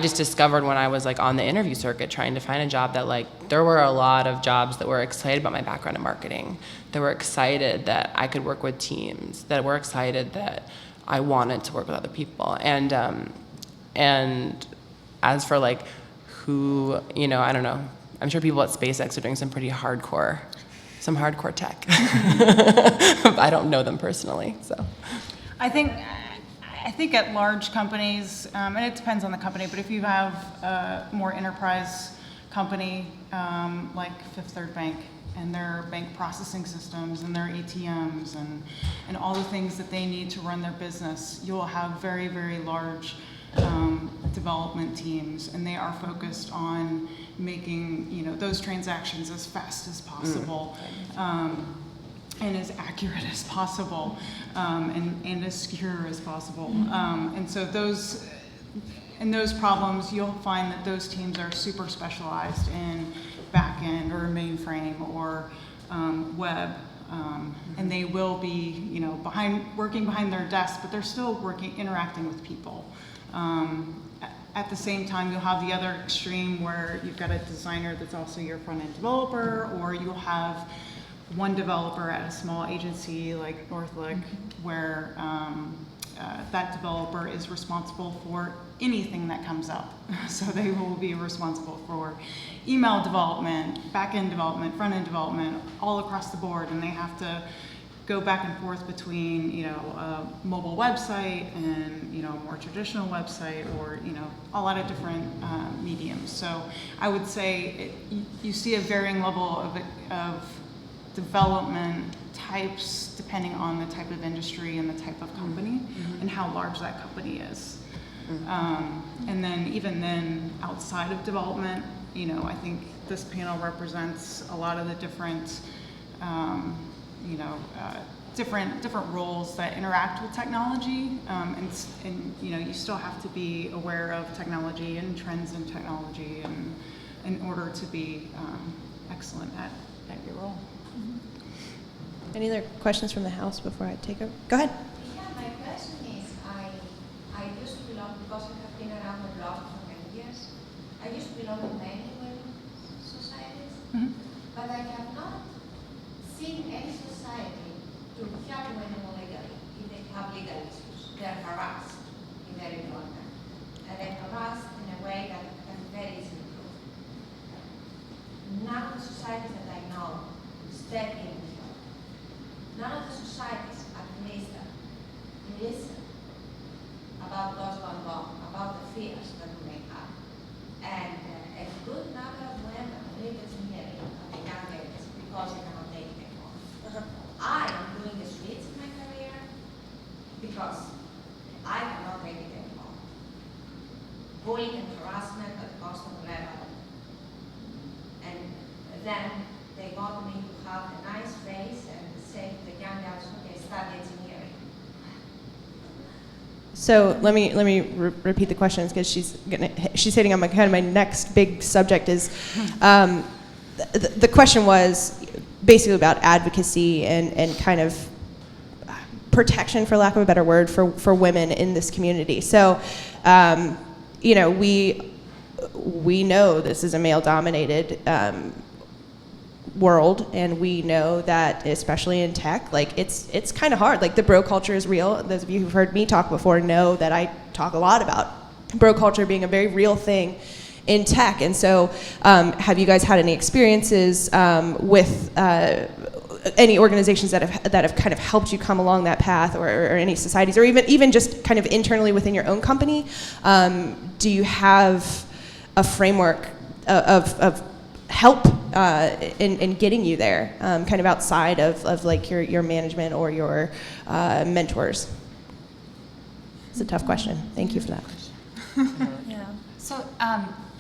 just discovered when I was like on the interview circuit trying to find a job that like there were a lot of jobs that were excited about my background in marketing, that were excited that I could work with teams, that were excited that I wanted to work with other people. And as for like who, I don't know, I'm sure people at SpaceX are doing some hardcore tech. I don't know them personally, so. I think at large companies, and it depends on the company, but if you have a more enterprise company like Fifth Third Bank, and their bank processing systems and their ATMs and all the things that they need to run their business, you will have very, very large development teams, and they are focused on making those transactions as fast as possible, and as accurate as possible, and as secure as possible. And so those problems, you'll find that those teams are super specialized in backend or mainframe or web, and they will be working behind their desk, but they're still interacting with people. At the same time, you'll have the other extreme where you've got a designer that's also your front-end developer, or you'll have one developer at a small agency like Northlick, where that developer is responsible for anything that comes up. So they will be responsible for email development, back-end development, front-end development, all across the board, and they have to go back and forth between a mobile website and a more traditional website, or a lot of different mediums. So I would say you see a varying level of development types depending on the type of industry and the type of company, and how large that company is. And then even then, outside of development, I think this panel represents a lot of the different different roles that interact with technology, and you still have to be aware of technology and trends in technology, and in order to be excellent at your role. Any other questions from the house before I take over? Go ahead. Yeah, my question is, I used to belong, because I have been around a lot for many years, I but I have not seen any society to help women legally if they have legal issues. They are harassed in their employment, and they're harassed in a way that can very easily improve. None of the societies that I know step in and help. None of the societies, at least, listen about what's going on, about the fears that we may have. And a good number of women leave this engineering at the young ages because they cannot take it anymore. I am doing the streets in my career because I cannot take it anymore. Bullying and harassment at the constant level. And then they want me to have a nice face and say to the young girls, okay, study engineering. So let me repeat the questions because she's hitting on my next big subject is the question was basically about advocacy and kind of protection, for lack of a better word, for women in this community. So you know, we know this is a male-dominated world, and we know that especially in tech, like it's kind of hard. Like the bro culture is real. Those of you who've heard me talk before know that I talk a lot about bro culture being a very real thing in tech. And so have you guys had any experiences with any organizations that have kind of helped you come along that path, or any societies, or even just kind of internally within your own company? Do you have a framework of help in getting you there, kind of outside of like your management or your mentors? It's a tough question. Thank you for that. Yeah. So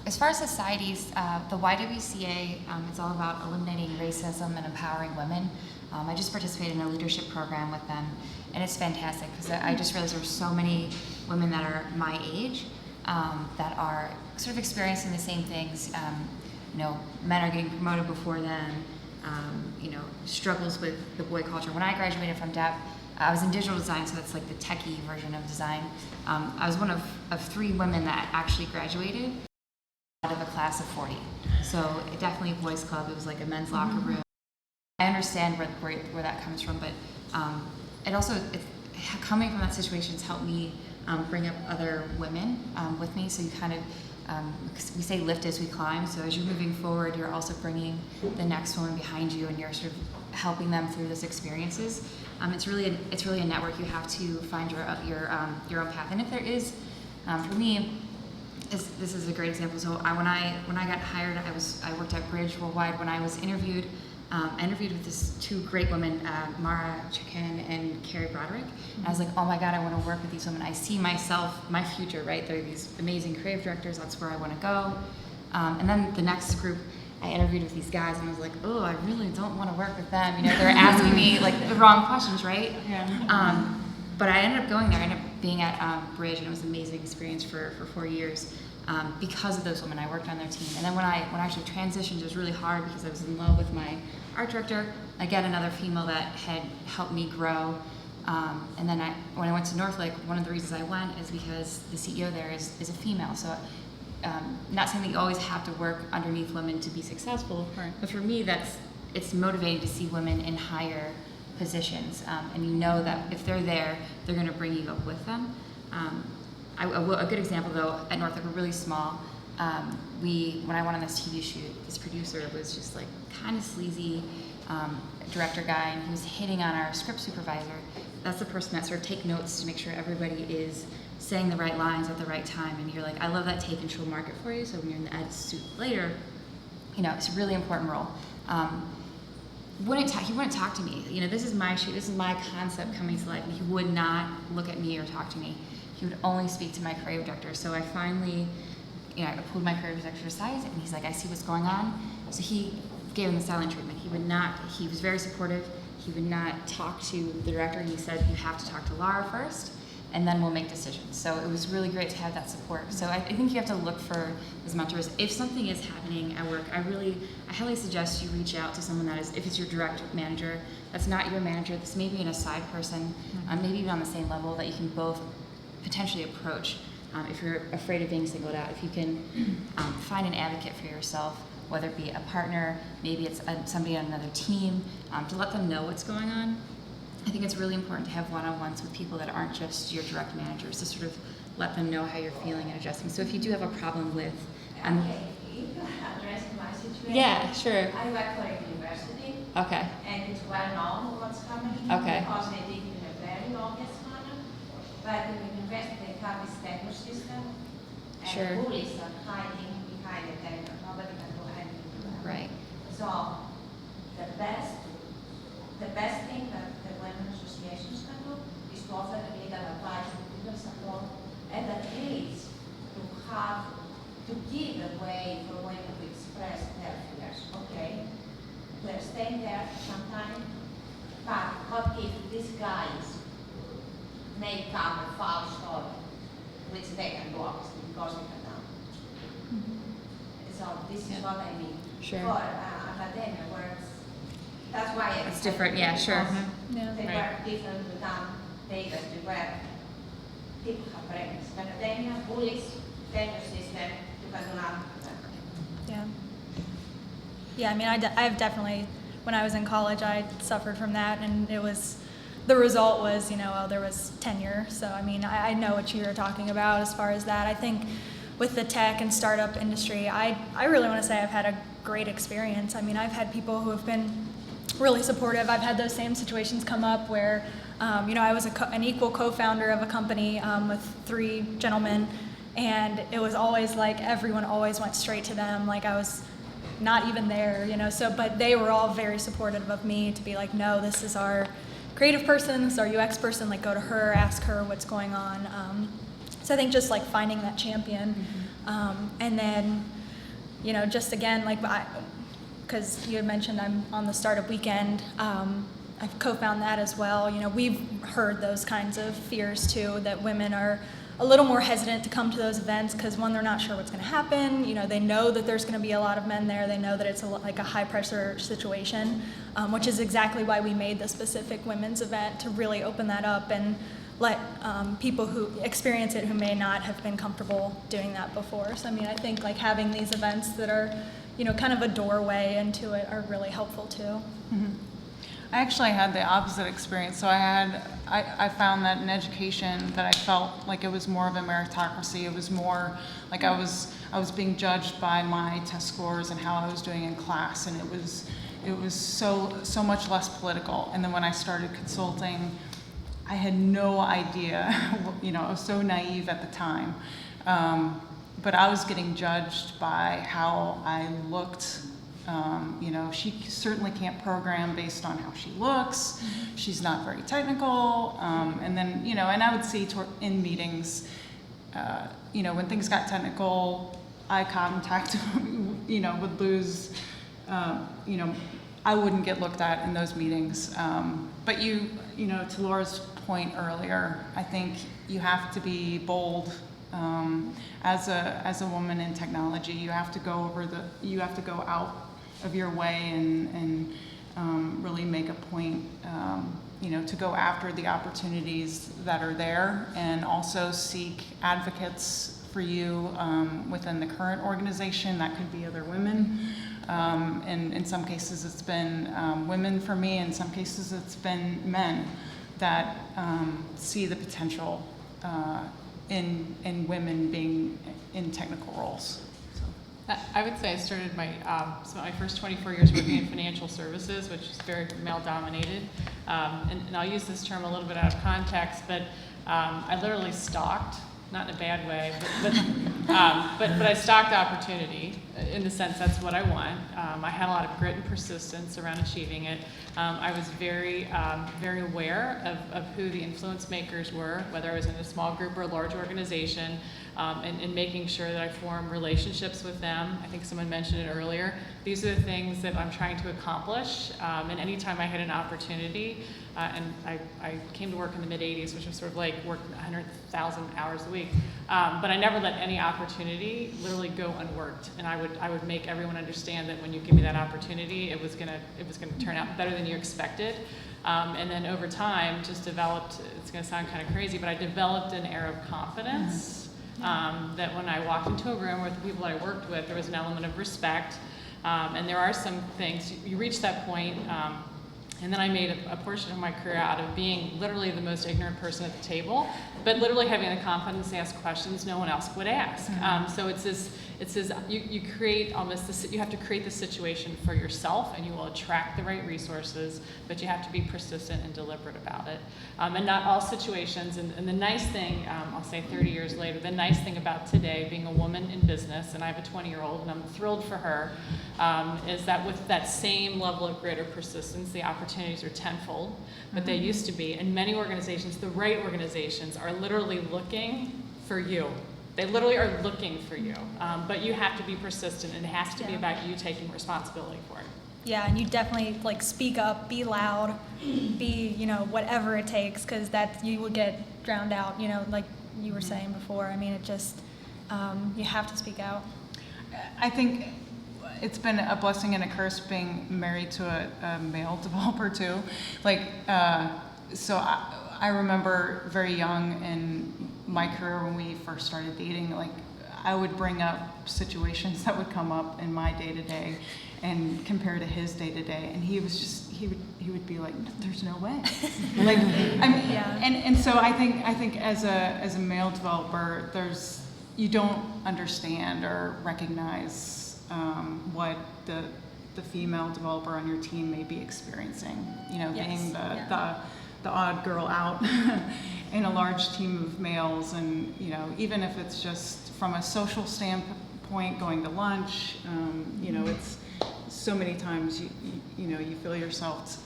as far as societies, the YWCA is all about eliminating racism and empowering women. I just participated in a leadership program with them, and it's fantastic because I just realized there were so many women that are my age that are sort of experiencing the same things. You know, men are getting promoted before them, you know, struggles with the boy culture. When I graduated from DEP, I was in digital design, so that's like the techie version of design. I was one of 3 women that actually graduated out of a class of 40. So it definitely a boys club. It was like a men's locker room. I understand where that comes from, but it also, coming from that situation has helped me bring up other women with me. So you kind of, we say lift as we climb. So as you're moving forward, you're also bringing the next woman behind you, and you're sort of helping them through those experiences. It's really a network. You have to find your own path. And if there is, for me, this is a great example. So when I got hired, I worked at Bridge Worldwide. When I was interviewed, I interviewed with these 2 great women, Mara Chicken and Carrie Broderick. And I was like, oh my God, I want to work with these women. I see myself, my future, right? They're these amazing creative directors. That's where I want to go. And then the next group, I interviewed with these guys, and I was like, oh, I really don't want to work with them. You know, they're asking me like the wrong questions, right? Yeah. But I ended up going there. I ended up being at Bridge, and it was an amazing experience for 4 years. Because of those women, I worked on their team. And then when I actually transitioned, it was really hard because I was in love with my art director. Again, another female that had helped me grow. And then when I went to Northlake, one of the reasons I went is because the CEO there is a female. So not saying that you always have to work underneath women to be successful, right. But for me, it's motivating to see women in higher positions. And you know that if they're there, they're going to bring you up with them. A good example, though, at Northlake, we're really small. When I went on this TV shoot, this producer was just like kind of sleazy director guy, and he was hitting on our script supervisor. That's the person that sort of take notes to make sure everybody is saying the right lines at the right time. And you're like, I love that take control market for you. So when you're in the ed suit later, you know, it's a really important role. He wouldn't talk to me. You know, this is my shoot, this is my concept coming to life, and he would not look at me or talk to me. He would only speak to my creative director. So I finally, you know, I pulled my creative director aside, and he's like, I see what's going on. So he gave him the silent treatment. He was very supportive. He would not talk to the director. He said, you have to talk to Laura first, and then we'll make decisions. So it was really great to have that support. So I think you have to look for those mentors. If something is happening at work, I highly suggest you reach out to someone that is, if it's your direct manager, that's not your manager, this may be an aside person, maybe even on the same level that you can both potentially approach. If you're afraid of being singled out, if you can find an advocate for yourself, whether it be a partner, maybe it's somebody on another team, to let them know what's going on. I think it's really important to have one-on-ones with people that aren't just your direct managers, to sort of let them know how you're feeling and adjusting. So if you do have a problem with, Okay, if you address my situation. yeah, sure. I work for a university, Okay. and it's well known what's happening. Okay. Because they did it in a very obvious manner. But in the university, they have this tenure system, and Sure. bullies are hiding behind the tenure. Nobody can do anything to them. Right. So the best thing that the women associations can do is to offer legal advice and legal support, and at least to give a way for women to express their fears. Okay, we're staying there for some time, but what if these guys make up a false story, which they can do obviously because they can now. So this is what I mean. Sure. For academia, where that's why It's different, yeah, sure. Yeah. They Right. work different than the industry where people have brains. Academia, bullies, tenure system, you can do nothing with them. Yeah. Yeah, I mean, I've definitely, when I was in college, I suffered from that, and the result was, there was tenure. So, I mean, I know what you were talking about as far as that. I think with the tech and startup industry, I really want to say I've had a great experience. I mean, I've had people who have been really supportive. I've had those same situations come up where, I was an equal co-founder of a company with 3 gentlemen, and it was always like everyone always went straight to them, like I was not even there, so, but they were all very supportive of me to be like, no, this is our creative person, this is our UX person, like go to her, ask her what's going on. So I think just like finding that champion, and then, just again, like because you had mentioned I'm on the startup weekend, I've co-found that as well. We've heard those kinds of fears too, that women are a little more hesitant to come to those events because one, they're not sure what's going to happen. They know that there's going to be a lot of men there. They know that it's like a high pressure situation, which is exactly why we made the specific women's event, to really open that up and let people who experience it who may not have been comfortable doing that before. So I mean, I think like having these events that are, kind of a doorway into it are really helpful too. Mm-hmm. I actually had the opposite experience. So I found that in education that I felt like it was more of a meritocracy. It was more like I was being judged by my test scores and how I was doing in class, and it was so much less political. And then when I started consulting, I had no idea. I was so naive at the time, but I was getting judged by how I looked. She certainly can't program based on how she looks. She's not very technical. And then, and I would see in meetings, when things got technical, eye contact, would lose, I wouldn't get looked at in those meetings. But to Laura's point earlier, I think you have to be bold. As a woman in technology, you have to go out of your way and really make a point, to go after the opportunities that are there, and also seek advocates for you within the current organization. That could be other women. And in some cases it's been women for me, in some cases it's been men that see the potential in women being in technical roles. I would say I started my first 24 years working in financial services, which is very male-dominated. And I'll use this term a little bit out of context, but I literally stalked, not in a bad way, but I stalked opportunity in the sense that's what I want. I had a lot of grit and persistence around achieving it. I was very aware of who the influence makers were, whether I was in a small group or a large organization, and making sure that I form relationships with them. I think someone mentioned it earlier. These are the things that I'm trying to accomplish, and anytime I had an opportunity, and I came to work in the mid-'80s, which was sort of like working 100,000 hours a week, but I never let any opportunity literally go unworked, and I would make everyone understand that when you give me that opportunity, it was gonna turn out better than you expected. And then over time, just developed, it's gonna sound kind of crazy, but I developed an air of confidence, that when I walked into a room with the people that I worked with, there was an element of respect, And there are some things, you reach that point, and then I made a portion of my career out of being literally the most ignorant person at the table, but literally having the confidence to ask questions no one else would ask. So it's this, you create almost this, you have to create the situation for yourself, and you will attract the right resources, but you have to be persistent and deliberate about it. And not all situations, and the nice thing, I'll say 30 years later, the nice thing about today, being a woman in business, and I have a 20-year-old, and I'm thrilled for her, is that with that same level of grit or persistence, the opportunities are tenfold, but they used to be. And many organizations, the right organizations, are literally looking for you. They literally are looking for you, but you have to be persistent, and it has to be about you taking responsibility for it. Yeah, and you definitely like speak up, be loud, be, whatever it takes, because that you will get drowned out, like you were saying before. I mean, it just, you have to speak out. I think it's been a blessing and a curse being married to a male developer too. So I remember very young in my career when we first started dating, I would bring up situations that would come up in my day-to-day and compare to his day-to-day, and he would be like, there's no way. And so I think as a male developer, you don't understand or recognize what the female developer on your team may be experiencing. Being the odd girl out in a large team of males, and even if it's just from a social standpoint, going to lunch, it's so many times you feel yourself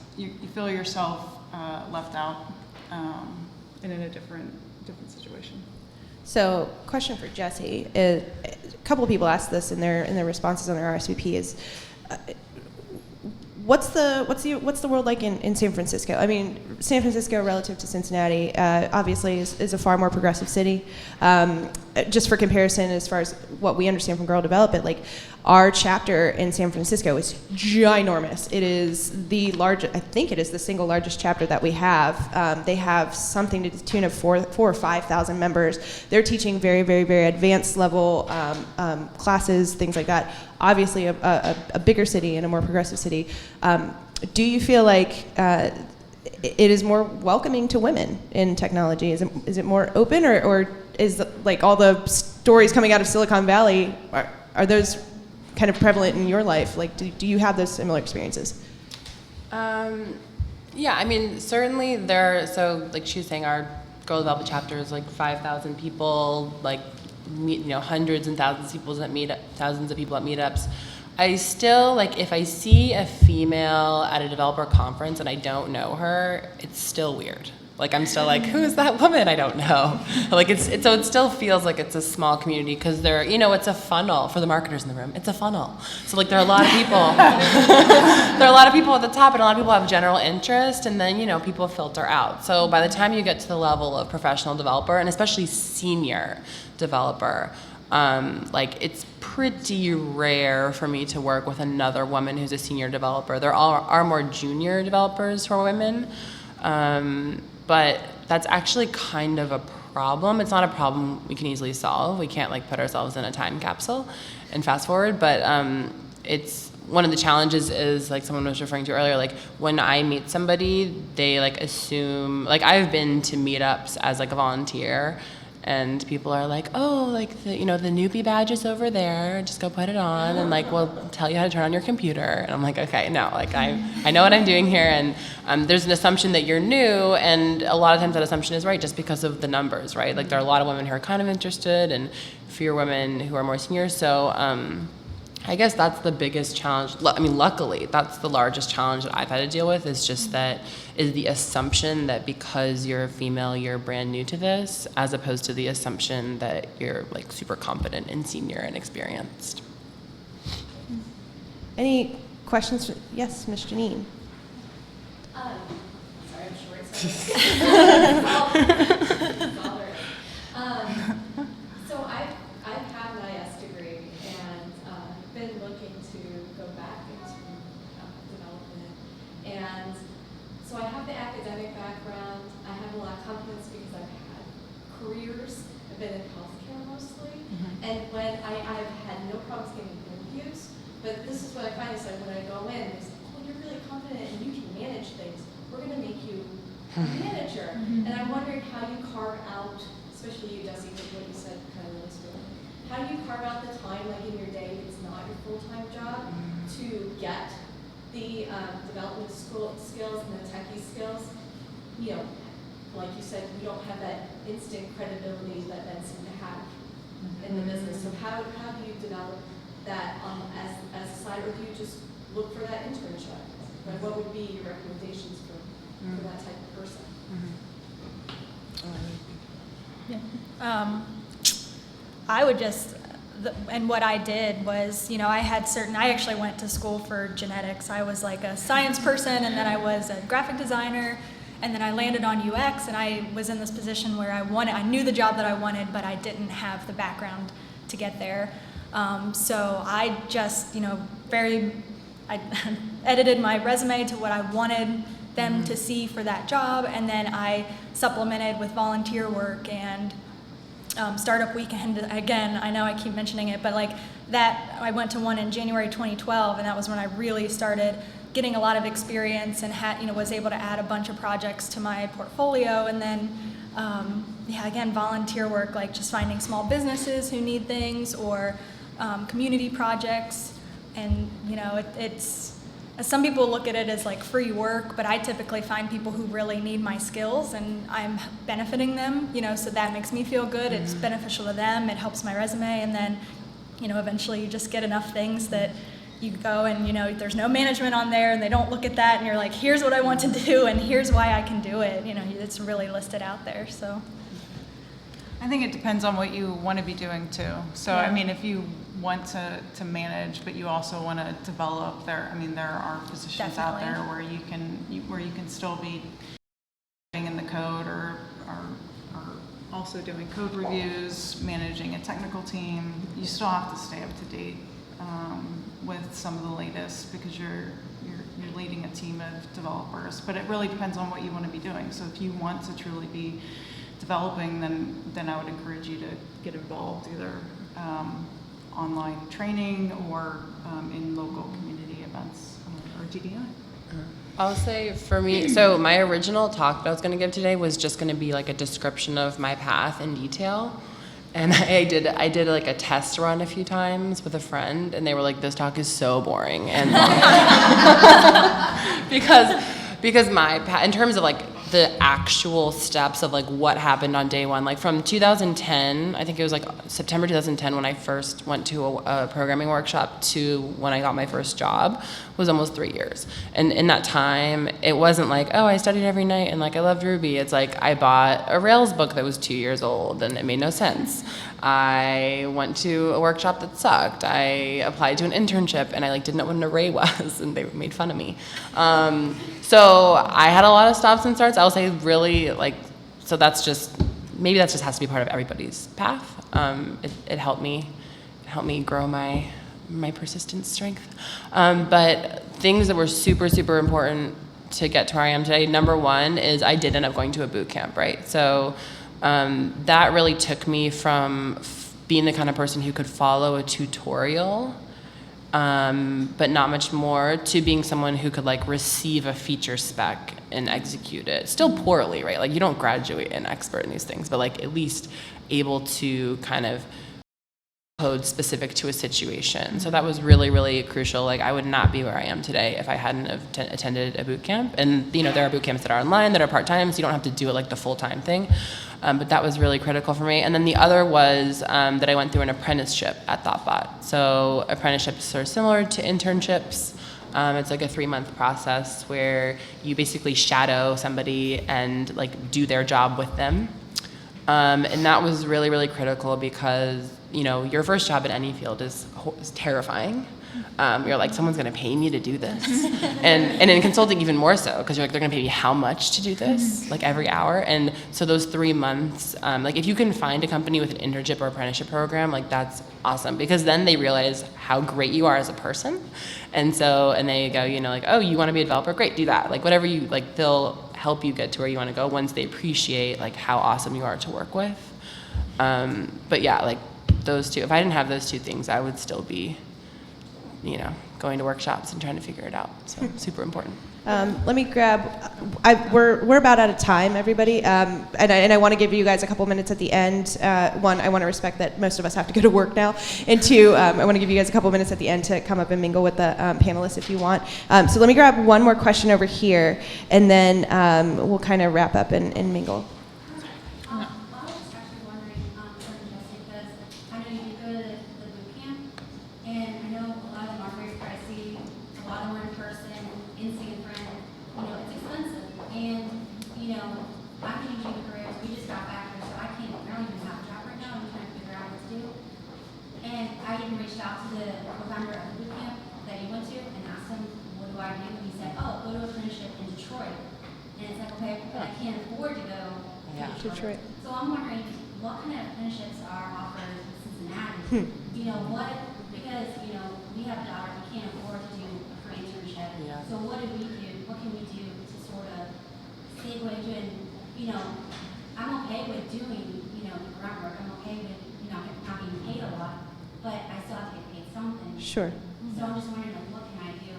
left out and in a different situation. So, question for Jesse. A couple of people asked this in their responses on their RSVP is, what's the world like in San Francisco? I mean, San Francisco relative to Cincinnati, obviously is a far more progressive city. Just for comparison, as far as what we understand from Girl Develop It, our chapter in San Francisco is ginormous. It is the largest, I think it is the single largest chapter that we have. They have something to the tune of 4,000 or 5,000 members. They're teaching very, very, very advanced level classes, things like that. Obviously a bigger city and a more progressive city. Do you feel like it is more welcoming to women in technology? Is it more open, or is all the stories coming out of Silicon Valley, are those kind of prevalent in your life? Do you have those similar experiences? Yeah, I mean, certainly so she was saying, our Girl Development chapter is 5,000 people, hundreds and thousands of people at meetups. I still, if I see a female at a developer conference and I don't know her, it's still weird. I'm still who is that woman? I don't know. So it still feels like it's a small community, because it's a funnel for the marketers in the room. It's a funnel. So there are a lot of people. There are a lot of people at the top, and a lot of people have general interest, and then people filter out. So by the time you get to the level of professional developer, and especially senior developer, it's pretty rare for me to work with another woman who's a senior developer. There are more junior developers who are women. But that's actually kind of a problem. It's not a problem we can easily solve. We can't put ourselves in a time capsule and fast forward, but it's one of the challenges is, someone was referring to earlier, when I meet somebody, they assume, I've been to meetups as a volunteer, and people are oh, the newbie badge is over there, just go put it on, and we'll tell you how to turn on your computer. And I'm okay, no, I know what I'm doing here, and there's an assumption that you're new, and a lot of times that assumption is right just because of the numbers, right? There are a lot of women who are kind of interested, and fewer women who are more senior, so I guess that's the biggest challenge. I mean, luckily, that's the largest challenge that I've had to deal with, is just is the assumption that because you're a female, you're brand new to this, as opposed to the assumption that you're super competent and senior and experienced. Any questions? Yes, Ms. Janine. Sorry, I'm short. So I've had my S degree and been looking to go back into development. And so I have the academic background. I have a lot of confidence because I've had careers. I've been in healthcare mostly. And when I've had no problems getting interviews, but this is what I honest, when I go in, they say, oh, you're really confident and you can manage things. We're going to make you a manager. And I'm wondering how you carve out, especially you, Desi, with what you said kind of really stood out. How do you carve out the time, like in your day, it's not your full-time job, to get the development skills and the techie skills? You know, like you said, we don't have that instant credibility that men seem to have in the business. So how do you develop that as a side, or do you just look for that internship? Like, what would be your recommendations for that type of person? I would just, and what I did was, you know, I actually went to school for genetics. I was like a science person, and then I was a graphic designer, and then I landed on UX, and I was in this position where I knew the job that I wanted, but I didn't have the background to get there. So I just, you know, I edited my resume to what I wanted them to see for that job, and then I supplemented with volunteer work and Startup Weekend. Again, I know I keep mentioning it, but like that, I went to one in January 2012, and that was when I really started getting a lot of experience and was able to add a bunch of projects to my portfolio. And then, again, volunteer work, like just finding small businesses who need things, or community projects. And, you know, it's some people look at it as like free work, but I typically find people who really need my skills, and I'm benefiting them, you know, so that makes me feel good. It's beneficial to them. It helps my resume. And then, you know, eventually you just get enough things that you go and, you know, there's no management on there, and they don't look at that, and you're like, here's what I want to do, and here's why I can do it. You know, it's really listed out there. So I think it depends on what you want to be doing too. So, I mean, if you want to manage, but you also want to develop, there are positions out there where you can still be in the code, or also doing code reviews, managing a technical team. You still have to stay up to date with some of the latest, because you're leading a team of developers. But it really depends on what you want to be doing. So if you want to truly be developing, then I would encourage you to get involved, either online training or in local community events or DDI. I'll say for me, so my original talk that I was going to give today was just going to be like a description of my path in detail. And I did like a test run a few times with a friend, and they were like, this talk is so boring and long. because in terms of like the actual steps of like what happened on day one, like from 2010, I think it was like September 2010 when I first went to a programming workshop to when I got my first job, was almost 3 years. And in that time, it wasn't like, oh, I studied every night and like I loved Ruby. It's like I bought a Rails book that was 2 years old and it made no sense. I went to a workshop that sucked. I applied to an internship and I like didn't know what an array was, and they made fun of me. So I had a lot of stops and starts. I'll say really like, so that's just, maybe that just has to be part of everybody's path. It helped me grow my persistence strength. But things that were super, super important to get to where I am today, number one is I did end up going to a boot camp, right? So that really took me from being the kind of person who could follow a tutorial, but not much more, to being someone who could like receive a feature spec and execute it. Still poorly, right? Like you don't graduate an expert in these things, but like at least able to kind of code specific to a situation. So that was really, really crucial. Like I would not be where I am today if I hadn't attended a boot camp. And you know, there are boot camps that are online, that are part-time, so you don't have to do it like the full-time thing. But that was really critical for me. And then the other was that I went through an apprenticeship at ThoughtBot. So apprenticeships are similar to internships. It's like a 3-month process where you basically shadow somebody and like do their job with them. And that was really, really critical because, you know, your first job in any field is terrifying. You're like, someone's going to pay me to do this. And in consulting even more so, because you're like, they're going to pay me how much to do this, like every hour. And so those 3 months, like if you can find a company with an internship or apprenticeship program, like that's awesome, because then they realize how great you are as a person. And they go, you know, like, oh, you want to be a developer? Great, do that. Like whatever you, like they'll help you get to where you want to go once they appreciate like how awesome you are to work with. But yeah, like those two, if I didn't have those two things, I would still be, you know, going to workshops and trying to figure it out. So super important. Let me grab. We're about out of time, everybody, and I want to give you guys a couple minutes at the end. One, I want to respect that most of us have to go to work now, and two, I want to give you guys a couple minutes at the end to come up and mingle with the panelists if you want. So let me grab one more question over here, and then we'll kind of wrap up and mingle. I was just actually wondering, because I know you go to the boot camp, and I know a lot of them are very pricey, a lot of them are in person, in San Fran, it's expensive. And, I'm changing careers, we just got back here, so I don't even have a job right now, I'm trying to figure out what to do. And I even reached out to the co-founder of the boot camp that you went to and asked him, what do I do? And he said, oh, go to apprenticeship in Detroit. And it's like, okay, but I can't afford to go to Detroit. So I'm wondering, what kind of apprenticeships are offered in Cincinnati? Because, we have a daughter, we can't afford to do a free internship. Yeah. So what do we do? What can we do to sort of save wage? And, I'm okay with doing, the grunt work. I'm okay with, not being paid a lot, but I still have to get paid something. Sure. So I'm just wondering, what can I do?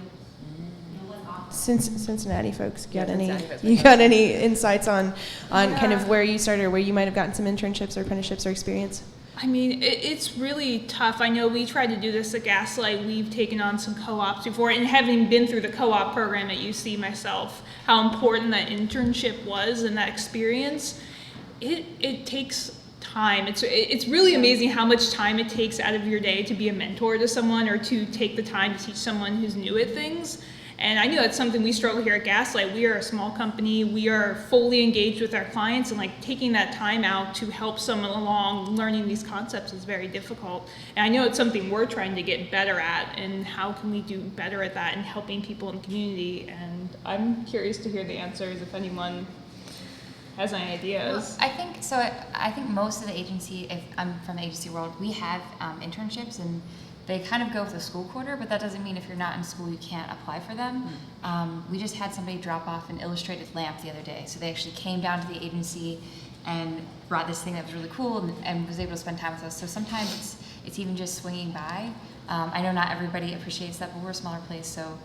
What's offered? Cincinnati folks, got Cincinnati folks. you got any insights on kind of where you started or where you might have gotten some internships or apprenticeships or experience? I mean, it's really tough. I know we tried to do this at Gaslight. We've taken on some co-ops before, and having been through the co-op program at UC myself, how important that internship was and that experience, it takes time. It's really amazing how much time it takes out of your day to be a mentor to someone or to take the time to teach someone who's new at things. And I know that's something we struggle here at Gaslight. We are a small company. We are fully engaged with our clients, and taking that time out to help someone along learning these concepts is very difficult. And I know it's something we're trying to get better at, and how can we do better at that and helping people in the community. And I'm curious to hear the answers if anyone has any ideas. Well, I think most of the agency, if I'm from the agency world, we have internships, and they kind of go with the school quarter, but that doesn't mean if you're not in school you can't apply for them. We just had somebody drop off an illustrated lamp the other day, so they actually came down to the agency and brought this thing that was really cool and was able to spend time with us. So sometimes it's even just swinging by. I know not everybody appreciates that, but we're a smaller place, so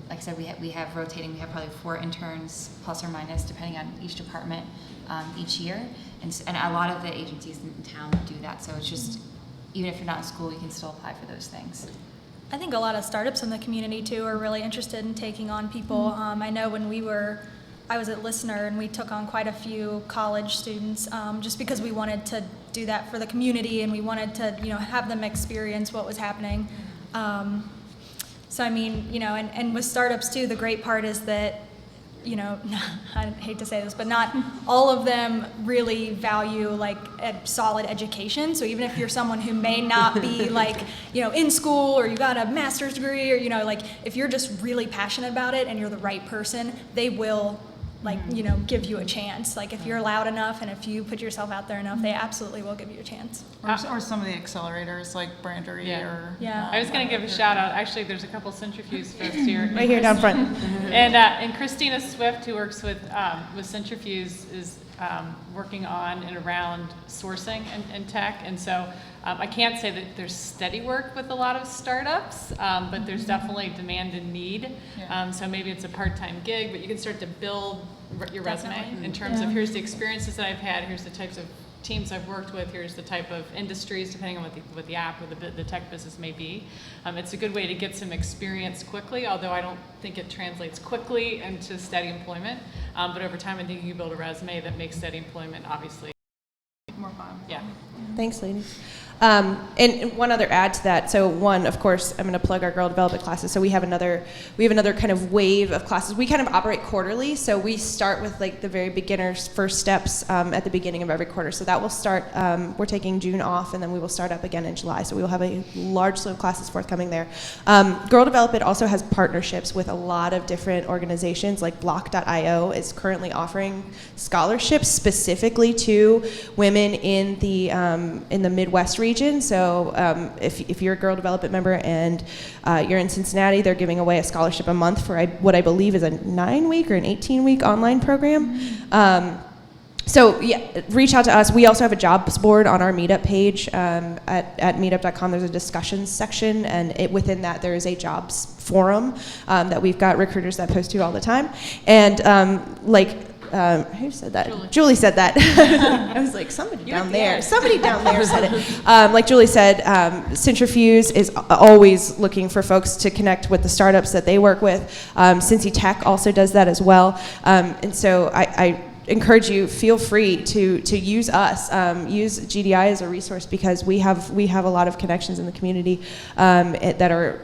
like I said, we have rotating. We have probably 4 interns, plus or minus, depending on each department, each year. And a lot of the agencies in town do that. So it's just, even if you're not in school, you can still apply for those things. I think a lot of startups in the community too are really interested in taking on people. I know when I was at Listener and we took on quite a few college students just because we wanted to do that for the community and we wanted to have them experience what was happening. So I mean, and with startups too, the great part is that I hate to say this, but not all of them really value a solid education. So even if you're someone who may not be in school or you got a master's degree or, if you're just really passionate about it and you're the right person, they will give you a chance. If you're loud enough and if you put yourself out there enough, they absolutely will give you a chance. Or some of the accelerators like Brandery or... Yeah. I was going to give a shout out. Actually, there's a couple Cintrifuse folks here. Right here down front. And Christina Swift, who works with Cintrifuse, is working on and around sourcing and tech. And so I can't say that there's steady work with a lot of startups, but there's definitely demand and need. Yeah. So maybe it's a part-time gig, but you can start to build your resume in terms of here's the experiences that I've had, here's the types of teams I've worked with, here's the type of industries, depending on what the app or the tech business may be. It's a good way to get some experience quickly, although I don't think it translates quickly into steady employment. But over time, I think you build a resume that makes steady employment obviously more fun. Yeah. Thanks, ladies. And one other add to that. So one, of course, I'm going to plug our Girl Development classes. So we have another kind of wave of classes. We kind of operate quarterly. So we start with the very beginners' first steps at the beginning of every quarter. So that will start. We're taking June off, and then we will start up again in July. So we will have a large slew of classes forthcoming there. Girl Development also has partnerships with a lot of different organizations. Like Block.io is currently offering scholarships specifically to women in the Midwest region. So if you're a Girl Development member and you're in Cincinnati, they're giving away a scholarship a month for what I believe is a 9-week or an 18-week online program. So yeah, reach out to us. We also have a jobs board on our meetup page at meetup.com. There's a discussions section, and within that there is a jobs forum that we've got recruiters that post to all the time. And who said that? Julie said that. I was like, somebody down there said it. Like Julie said, Cintrifuse is always looking for folks to connect with the startups that they work with. Cincy Tech also does that as well. And so I encourage you, feel free to use us, use GDI as a resource, because we have a lot of connections in the community that are,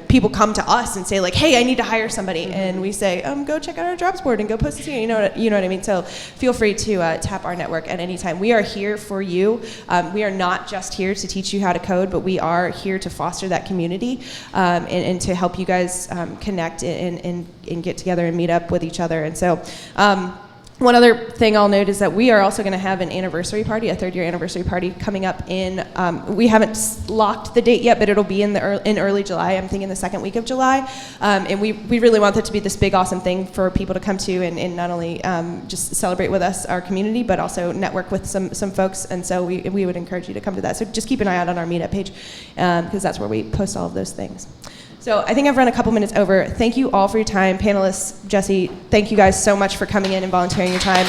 people come to us and say like, hey, I need to hire somebody, and we say, go check out our jobs board and go post this here. You know what I mean? So feel free to tap our network at any time. We are here for you. We are not just here to teach you how to code, but we are here to foster that community and to help you guys connect and get together and meet up with each other. And so. One other thing I'll note is that we are also going to have an anniversary party, a third-year anniversary party coming up in, we haven't locked the date yet, but it'll be in early July. I'm thinking the second week of July. And we really want that to be this big, awesome thing for people to come to and not only just celebrate with us, our community, but also network with some folks. And so we would encourage you to come to that. So just keep an eye out on our meetup page, because that's where we post all of those things. So I think I've run a couple minutes over. Thank you all for your time. Panelists, Jesse, thank you guys so much for coming in and volunteering your time.